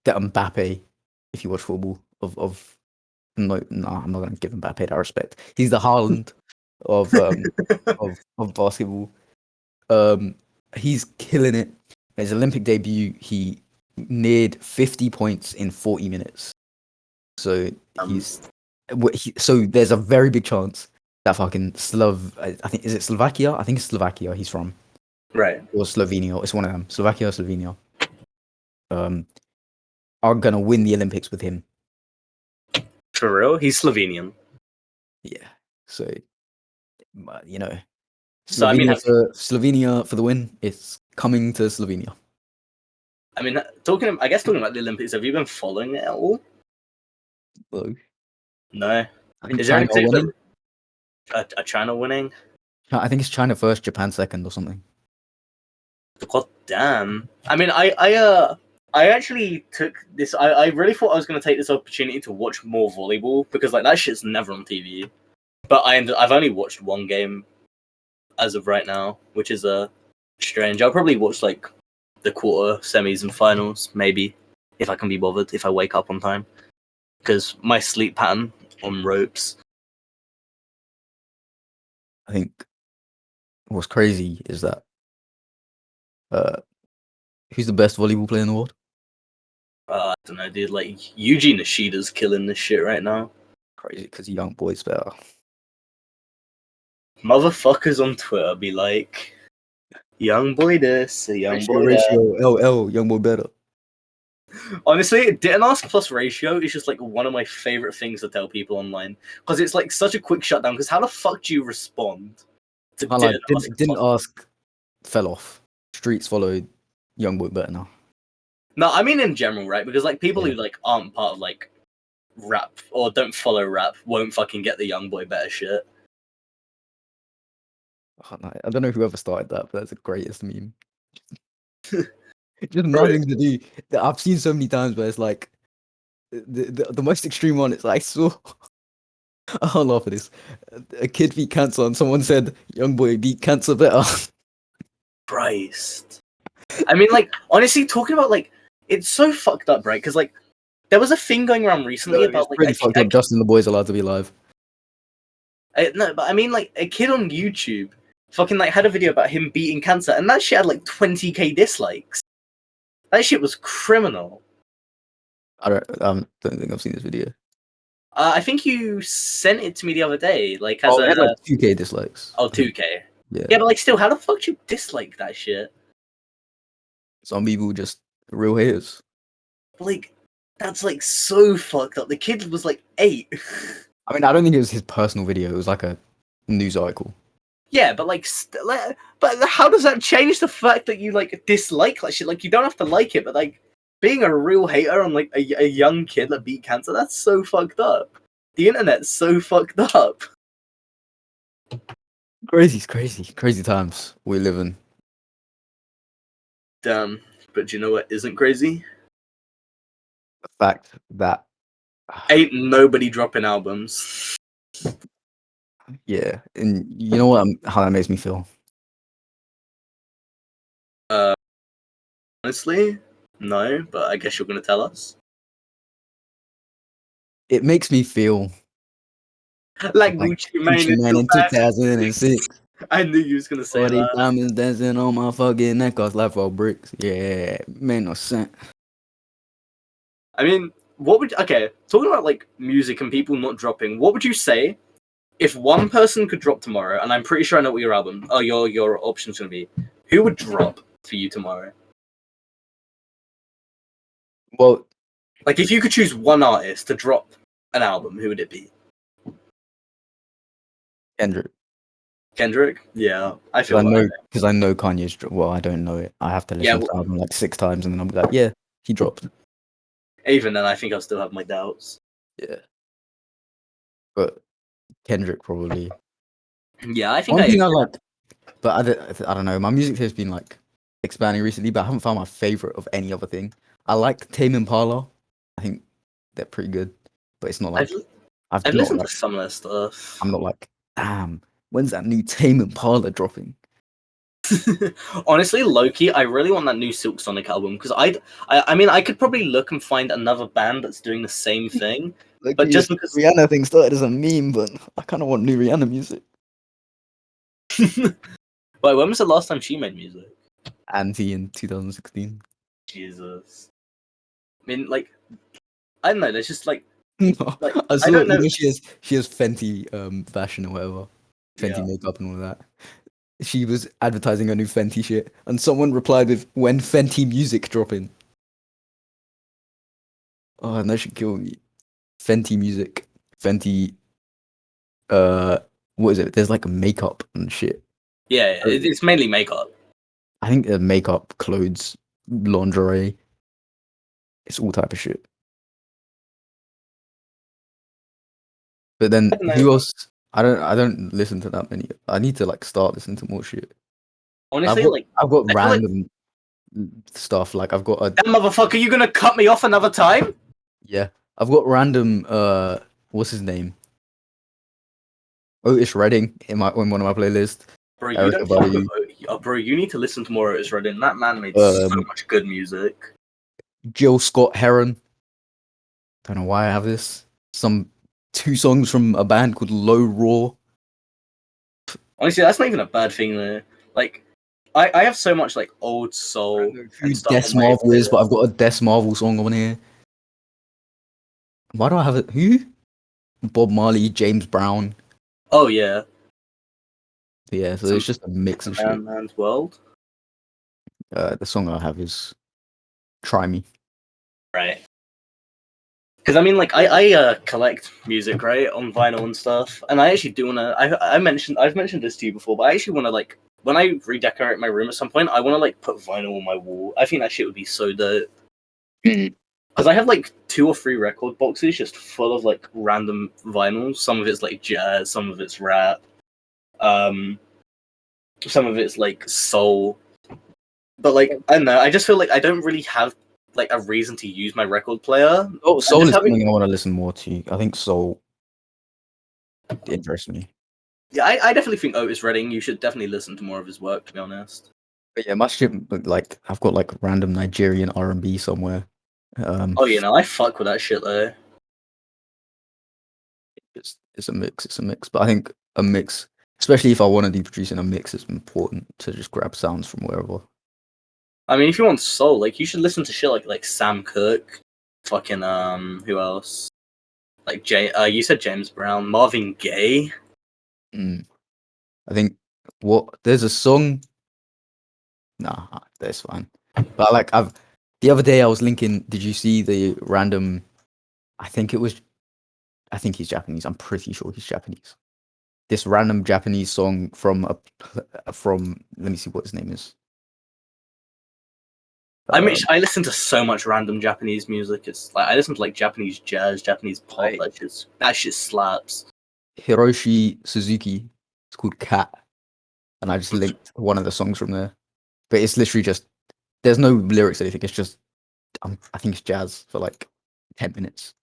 the Mbappe. If you watch football, no, I'm not gonna give Mbappe that respect. He's the Haaland of of basketball. He's killing it. His Olympic debut, he neared 50 points in 40 minutes. So so there's a very big chance that fucking I think, is it Slovakia? I think it's Slovakia he's from. Right. Or Slovenia. It's one of them. Slovakia or Slovenia. Are gonna win the Olympics with him. For real? He's Slovenian. Yeah. So you know, So I mean, Slovenia for the win. It's coming to Slovenia. I mean, talking about the Olympics, have you been following it at all? So, No. I think Is there any China particular winning. a China winning? I think it's China first, Japan second, or something. God damn. I mean, I actually took this. I really thought I was going to take this opportunity to watch more volleyball because like that shit's never on TV. But I've only watched one game as of right now, which is strange. I'll probably watch like the quarter, semis, and finals maybe if I can be bothered, if I wake up on time, because my sleep pattern on ropes. I think what's crazy is that who's the best volleyball player in the world? I don't know, dude. Like Yuji Nishida's killing this shit right now. Crazy because young boys better. Motherfuckers on Twitter be like, "Young boy this, a young boy that." Ratio, LL, young boy better. Honestly, didn't ask plus ratio is just like one of my favorite things to tell people online because it's like such a quick shutdown. Because how the fuck do you respond to Didn't ask fell off. Streets followed young boy better now. No, I mean in general, right? Because like people who like aren't part of like rap or don't follow rap won't fucking get the young boy better shit. I don't know whoever started that, but that's the greatest meme. Just Bro, nothing to do. That I've seen so many times where it's like the most extreme one is I saw. I'll laugh at this. A kid beat cancer, and someone said, "Young boy beat cancer better." Christ. I mean, like, honestly, talking about, like, it's so fucked up, right? Because, like, there was a thing going around recently It's about, like, pretty fucked up. Justin the boy's allowed to be alive. no, but I mean, like, a kid on YouTube fucking, like, had a video about him beating cancer, and that shit had, like, 20k dislikes. That shit was criminal. I don't think I've seen this video. I think you sent it to me the other day, like, as Oh, it had like 2K dislikes. Oh, I think. 2k. Yeah. Yeah, but, like, still, how the fuck do you dislike that shit? Some people just real haters. Like, that's, like, so fucked up. The kid was, like, 8. I mean, I don't think it was his personal video. It was like a news article. Yeah, but like, but how does that change the fact that you like dislike that shit? Like, you don't have to like it, but like, being a real hater on like a young kid that beat cancer, that's so fucked up. The internet's so fucked up. Crazy times we live in. Damn, but do you know what isn't crazy? The fact that Ain't nobody dropping albums. yeah, and you know what? How that makes me feel. Honestly, no, but I guess you're gonna tell us. It makes me feel Like like Gucci Mane Gucci Mane in 2006. I knew you was gonna say All these that. diamonds dancing on my fucking neck, cost life for bricks. Yeah, made no sense. I mean, what would talking about like music and people not dropping? What would you say if one person could drop tomorrow? And I'm pretty sure I know what your option's gonna be. Who would drop for you tomorrow? Well, Like, if you could choose one artist to drop an album, who would it be? Kendrick. Kendrick? Yeah, I feel Because I know Kanye's. Well, I don't know it. I have to listen to the album like 6 times, and then I'll be like, yeah, he dropped. Even then, I think I'll still have my doubts. Yeah, but Kendrick probably. Yeah, I think One thing I like, but I don't know. My music taste has been like expanding recently, but I haven't found my favorite of any other thing. I like Tame Impala. I think they're pretty good, but it's not like I've listened to some of their stuff. I'm not like, damn, when's that new Tame Impala dropping? Honestly, low-key, I really want that new Silk Sonic album because I mean, I could probably look and find another band that's doing the same thing, but just because Rihanna thing started as a meme, but I kind of want new Rihanna music. Wait, when was the last time she made music? Anti in 2016. Jesus. I mean, like, I don't know. There's just like, No, like I saw, I don't know. you know, she has Fenty fashion or whatever, Fenty makeup and all that. She was advertising her new Fenty shit, and someone replied with, "When Fenty music dropping?" Oh, and that should kill me. Fenty music, Fenty. What is it? There's like makeup and shit. Yeah, it's mainly makeup. I think makeup, clothes, lingerie. It's all type of shit. But then who else? I don't listen to that many. I need to like start listening to more shit. Honestly, I've got random stuff. Like I've got a that motherfucker. You gonna cut me off another time? Yeah, I've got random. What's his name? Otis Redding in one of my playlists. Bro, you don't fuck with bro, you need to listen to more Otis Redding. That man made so much good music. Jill Scott Heron. Don't know why I have this. Some 2 songs from a band called Low Raw. Honestly, that's not even a bad thing though. Like, I have so much like old soul and stuff. Des Marvel is, but I've got a Des Marvel song on here. Why do I have it? Who? Bob Marley, James Brown. Oh yeah. Yeah, so it's just a mix of shit. Man's World. The song I have is "Try Me." Right. Because I mean, like, I collect music, right, on vinyl and stuff, and I actually do wanna. I've mentioned this to you before, but I actually wanna, like, when I redecorate my room at some point, I wanna like put vinyl on my wall. I think that shit would be so dope. Because I have like 2 or 3 record boxes just full of like random vinyls. Some of it's like jazz, some of it's rap, some of it's like soul. But like, I don't know. I just feel like I don't really have like a reason to use my record player. Oh, Soul just is having- something I want to listen more to. I think Soul interests me. Yeah, I definitely think Otis Redding. You should definitely listen to more of his work. To be honest. But yeah, my shit, like I've got like random Nigerian R&B somewhere. Oh, you know, I fuck with that shit though. It's a mix. It's a mix. But I think a mix, especially if I want to do producing, a mix is important to just grab sounds from wherever. I mean, if you want soul, like you should listen to shit like Sam Cooke, fucking who else? Like you said James Brown, Marvin Gaye. I think there's a song. Nah, that's fine. But like the other day I was linking. Did you see the random? I think he's Japanese. I'm pretty sure he's Japanese. This random Japanese song from let me see what his name is. I listen to so much random Japanese music. It's like I listen to like Japanese jazz, Japanese pop. That shit slaps. Hiroshi Suzuki. It's called Cat, and I just linked one of the songs from there. But it's literally just there's no lyrics or anything. It's just I think it's jazz for like 10 minutes.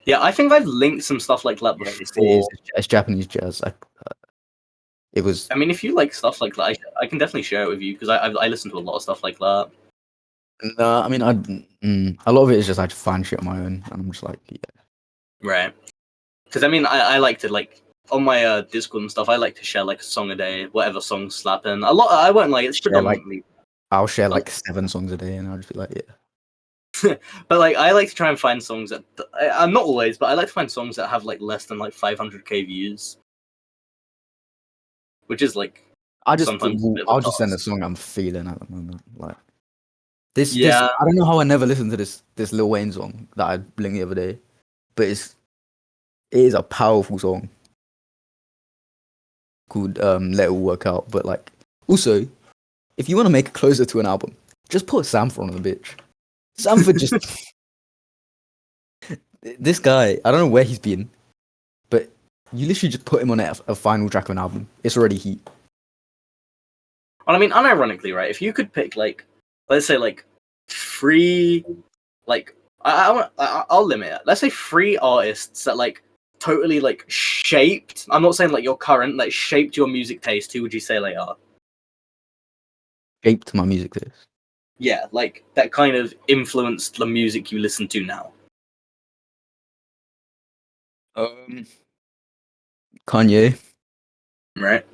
Yeah, I think I've linked some stuff like that before. It's Japanese jazz. It was. I mean, if you like stuff like that, I can definitely share it with you because I listen to a lot of stuff like that. No, I mean, a lot of it is just I just find shit on my own, and I'm just like, yeah. Right. Because I mean, I like to like on my Discord and stuff. I like to share like a song a day, whatever song's slapping. A lot. I won't like it's predominantly. I'll share like 7 songs a day, and I'll just be like, yeah. But like, I like to try and find songs that I'm not always, but I like to find songs that have like less than like 500k views, which is like I'll just send a song I'm feeling at the moment, like. This I don't know how I never listened to this Lil Wayne song that I linked the other day, but it is a powerful song called Let It All Work Out. But like also, if you want to make it closer to an album, just put Samford on the bitch. Samford just this guy, I don't know where he's been, but you literally just put him on a final track of an album. It's already heat. Well, I mean, unironically, right? If you could pick like let's say like 3 like I'll limit it. Let's say 3 artists that like totally like shaped. I'm not saying like your current, like shaped your music taste. Who would you say they are? Shaped my music taste. Yeah, like that kind of influenced the music you listen to now. Kanye. Right.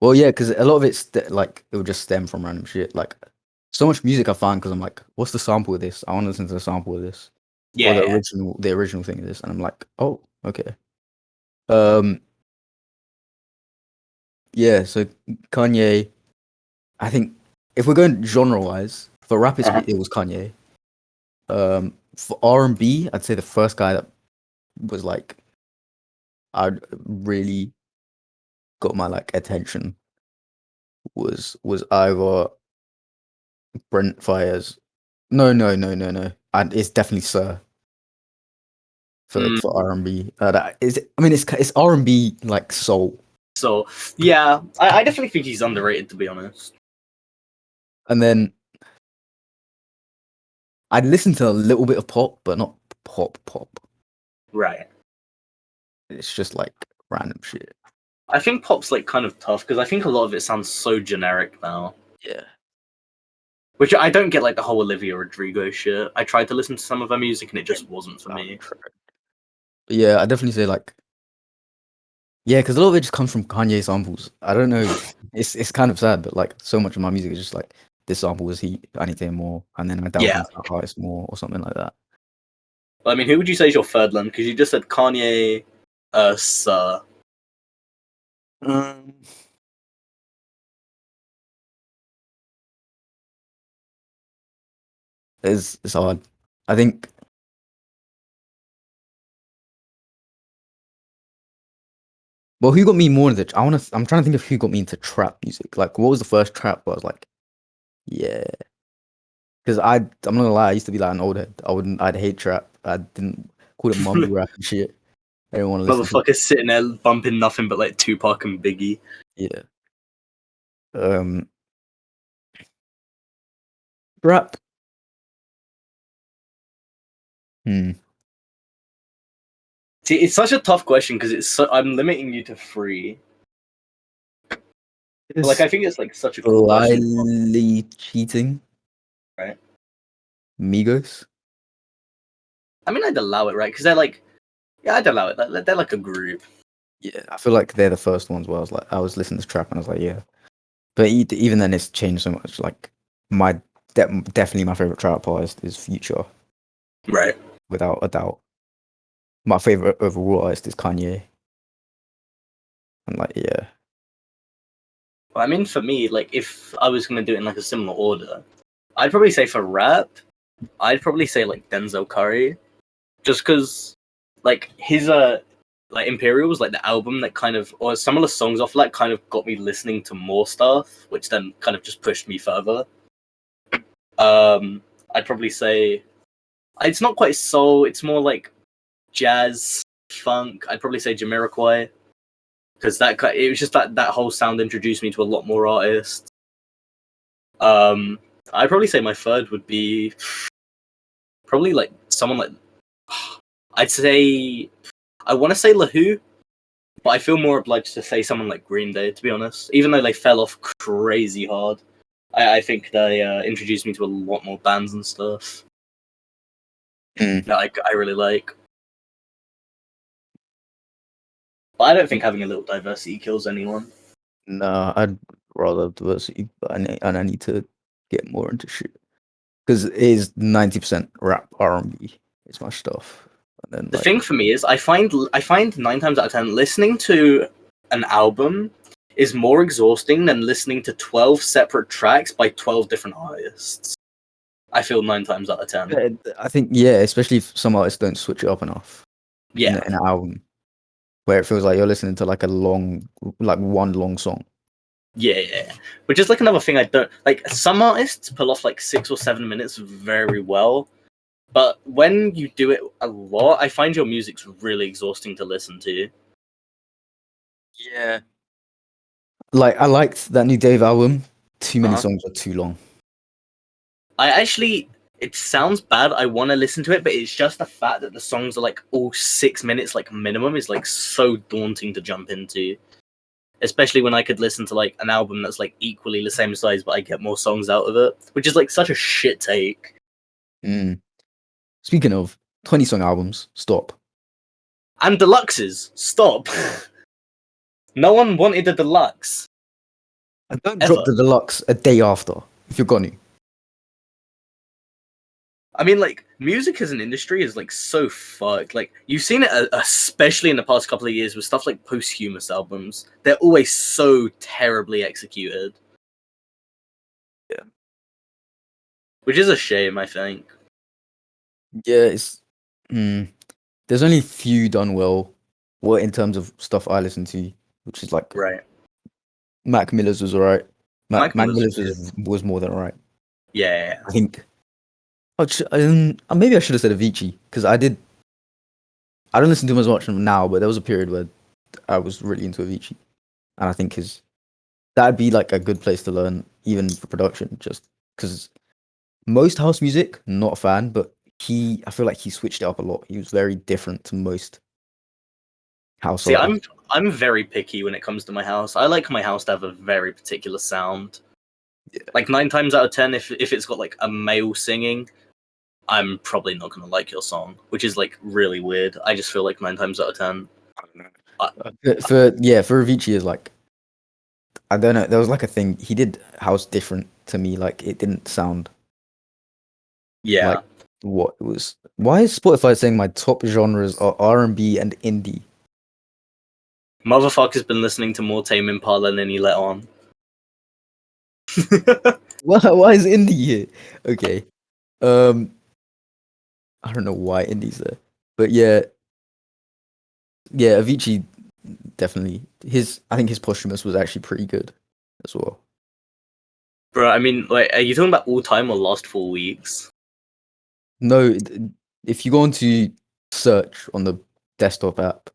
Well, yeah, because a lot of it's like it would just stem from random shit. Like so much music I find because I'm like, what's the sample of this? I want to listen to the sample of this. Yeah. Or the original thing of this, and I'm like, oh, okay. Yeah. So Kanye, I think if we're going genre wise, for rap it was Kanye. For R&B, I'd say the first guy that was like, I really got my like attention was either Brent Fires. No. It's definitely Sir for R&B. That is, I mean, it's R&B like soul. So yeah, I definitely think he's underrated, to be honest. And then I'd listen to a little bit of pop, but not pop. Right. It's just like random shit. I think pop's like kind of tough because I think a lot of it sounds so generic now. Yeah. Which I don't get like the whole Olivia Rodrigo shit. I tried to listen to some of her music and it just wasn't for me. But yeah, I definitely say like, yeah, because a lot of it just comes from Kanye samples. I don't know. It's kind of sad, but like so much of my music is just like this sample was heat. I need to hear more, and then I delve into that artist more or something like that. Well, I mean, who would you say is your third one? Because you just said Kanye, Sir. It's hard. I think. Well, who got me more into? I'm trying to think of who got me into trap music. Like, what was the first trap where I was like, yeah. Because I'm not gonna lie, I used to be like an old head. I'd hate trap. I didn't call it mumble rap and shit. I didn't want to listen. Motherfuckers sitting there bumping nothing but like Tupac and Biggie. Yeah. Um, rap. Hmm. See, it's such a tough question because I'm limiting you to three. But, like, I think it's like such a cool question, Slyly cheating. right? Migos. I mean, I'd allow it, right? Because I'd allow it. They're like a group. Yeah, I feel like they're the first ones where I was listening to trap and I was like, yeah. But even then, it's changed so much. Like my definitely my favorite trap artist is Future, Right. without a doubt. My favorite overall artist is Kanye. And like, yeah, Well, I mean, for me, like, if I was gonna do it in like a similar order, I'd probably say for rap, I'd probably say like Denzel Curry, just because, like, his like Imperial was like the album that kind of, or some of the songs off that kind of got me listening to more stuff, which then kind of just pushed me further. I'd probably say it's not quite soul; it's more like jazz, funk. I'd probably say Jamiroquai, because it was just that whole sound introduced me to a lot more artists. I'd probably say my third would be probably like someone like, I'd say, I want to say Lahu, but I feel more obliged to say someone like Green Day, to be honest. Even though they fell off crazy hard, I think they introduced me to a lot more bands and stuff that I really like. But I don't think having a little diversity kills anyone. no, I'd rather diversity, but I need to get more into shit because it is 90% rap R&B. It's my stuff. And then The thing for me is, I find 9 times out of 10 listening to an album is more exhausting than listening to 12 separate tracks by 12 different artists. I feel 9 times out of 10. I think yeah, especially if some artists don't switch it up enough Yeah, in an album, where it feels like you're listening to like one long song. yeah. Which is like another thing I don't like. Some artists pull off like 6 or 7 minutes very well, but when you do it a lot, I find your music's really exhausting to listen to. Yeah. Like I liked that new Dave album. Too many Uh-huh. songs are too long. It sounds bad. I want to listen to it, but it's just the fact that the songs are like all 6 minutes, like minimum, is like so daunting to jump into. Especially when I could listen to like an album that's like equally the same size, but I get more songs out of it, which is like such a shit take. Speaking of 20-song albums, stop. And deluxes, stop. No one wanted a deluxe. And don't Ever. drop the deluxe a day after if you're gonna. I mean, like, music as an industry is like so fucked. Like, you've seen it, especially in the past couple of years, with stuff like posthumous albums. They're always so terribly executed. Yeah. Which is a shame, I think. Yeah, it's there's only few done well in terms of stuff I listen to, which is like Right. Mac Miller's was alright. Mac Mac Miller's Miller's was more than alright. Yeah. I think maybe I should have said Avicii because I don't listen to him as much now, but there was a period where I was really into Avicii, and I think that'd be like a good place to learn even for production, just because most house music, not a fan, but I feel like he switched it up a lot. He was very different to most house See, artists. I'm very picky when it comes to my house. I like my house to have a very particular sound. Yeah. Like 9 times out of 10, if it's got like a male singing, I'm probably not gonna like your song, which is like really weird. I just feel like 9 times out of 10. For Avicii is like, I don't know. There was like a thing he did house different to me. Like it didn't sound Yeah. like what it was. Why is Spotify saying my top genres are R&B and indie? Motherfucker's been listening to more Tame Impala than he let on. Why is indie here? Okay. I don't know why indie's there, but yeah, Avicii definitely. I think his posthumous was actually pretty good as well. Bro, I mean, like, are you talking about all time or last 4 weeks? No, if you go onto search on the desktop app,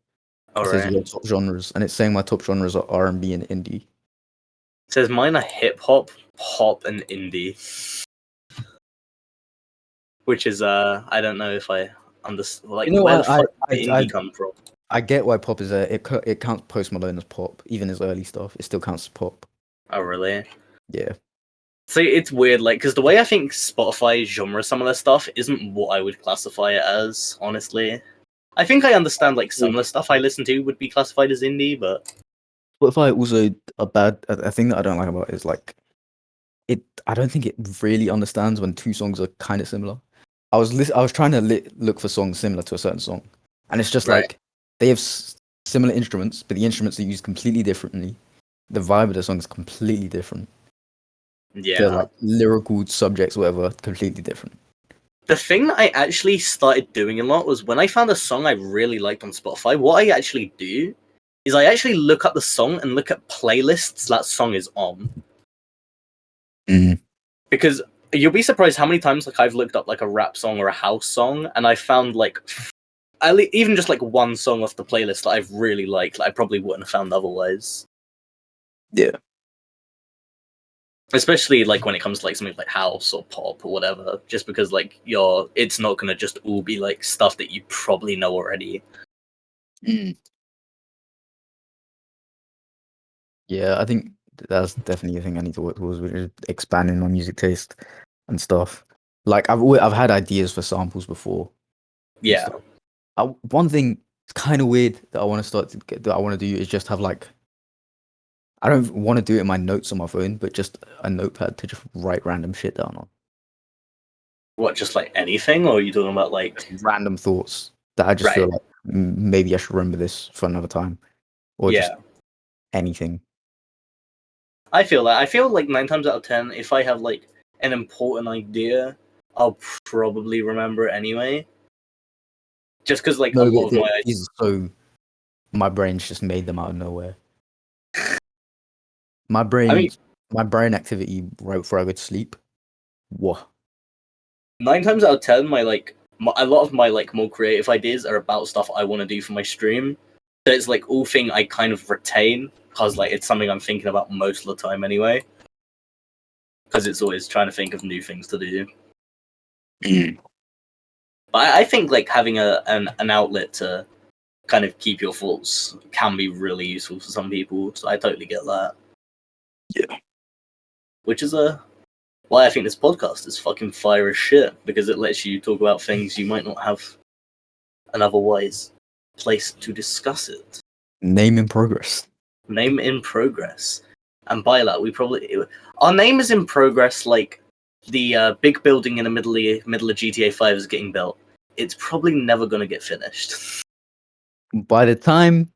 it says your top genres, and it's saying my top genres are R&B and indie. says mine are hip hop, pop, and indie. Which is I don't know if I understand. Like, You know, where the fuck I, did I, indie come from? I get why pop is a it counts Post Malone as pop, even his early stuff. It still counts as pop. Oh, really? Yeah. So it's weird, like, because the way I think Spotify genre some of their stuff isn't what I would classify it as, honestly. I think I understand, like, some of the stuff I listen to would be classified as indie, but... Spotify also a thing that I don't like about it is like I don't think it really understands when two songs are kind of similar. I was trying to look for songs similar to a certain song, and it's just Right. like they have similar instruments, but the instruments are used completely differently. The vibe of the song is completely different. Yeah. The like lyrical subjects, whatever, completely different. The thing that I actually started doing a lot was when I found a song I really liked on Spotify, what I actually do is I actually look up the song and look at playlists that song is on. Because you'll be surprised how many times like I've looked up like a rap song or a house song and I found like even just like one song off the playlist that I've really liked that I probably wouldn't have found otherwise. Yeah. Especially like when it comes to like something like house or pop or whatever, just because like it's not gonna just all be like stuff that you probably know already. Yeah, I think that's definitely a thing I need to work towards, which is expanding my music taste and stuff. Like I've had ideas for samples before. Yeah. One thing it's kind of weird that I want to that I want to do is just have like I don't want to do it in my notes on my phone, but just a notepad to just write random shit down on. What, just like anything, or are you talking about like Random thoughts that I just feel like maybe I should remember this for another time, or just anything. I feel that. I feel like 9 times out of 10, if I have like an important idea, I'll probably remember it anyway. Just because like a lot of my these are so my brain's just made them out of nowhere. My brain activity right before I go to sleep. What? 9 times out of 10, a lot of my like more creative ideas are about stuff I want to do for my stream. So it's like all thing I kind of retain because like it's something I'm thinking about most of the time anyway. Because it's always trying to think of new things to do. But I think like having an outlet to kind of keep your thoughts can be really useful for some people. So I totally get that. Yeah. Which is why I think this podcast is fucking fire as shit, because it lets you talk about things you might not have an otherwise place to discuss it. Name in progress. Name in progress. And by that, our name is in progress. Like the big building in the middle of GTA 5 is getting built. It's probably never gonna get finished. By the time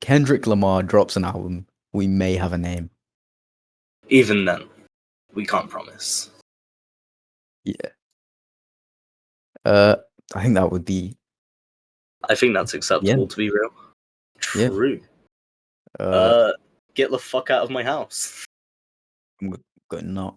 Kendrick Lamar drops an album, we may have a name. Even then, we can't promise. Yeah. I think that would be. I think that's acceptable, to be real. True. Yeah. Get the fuck out of my house. I'm going not.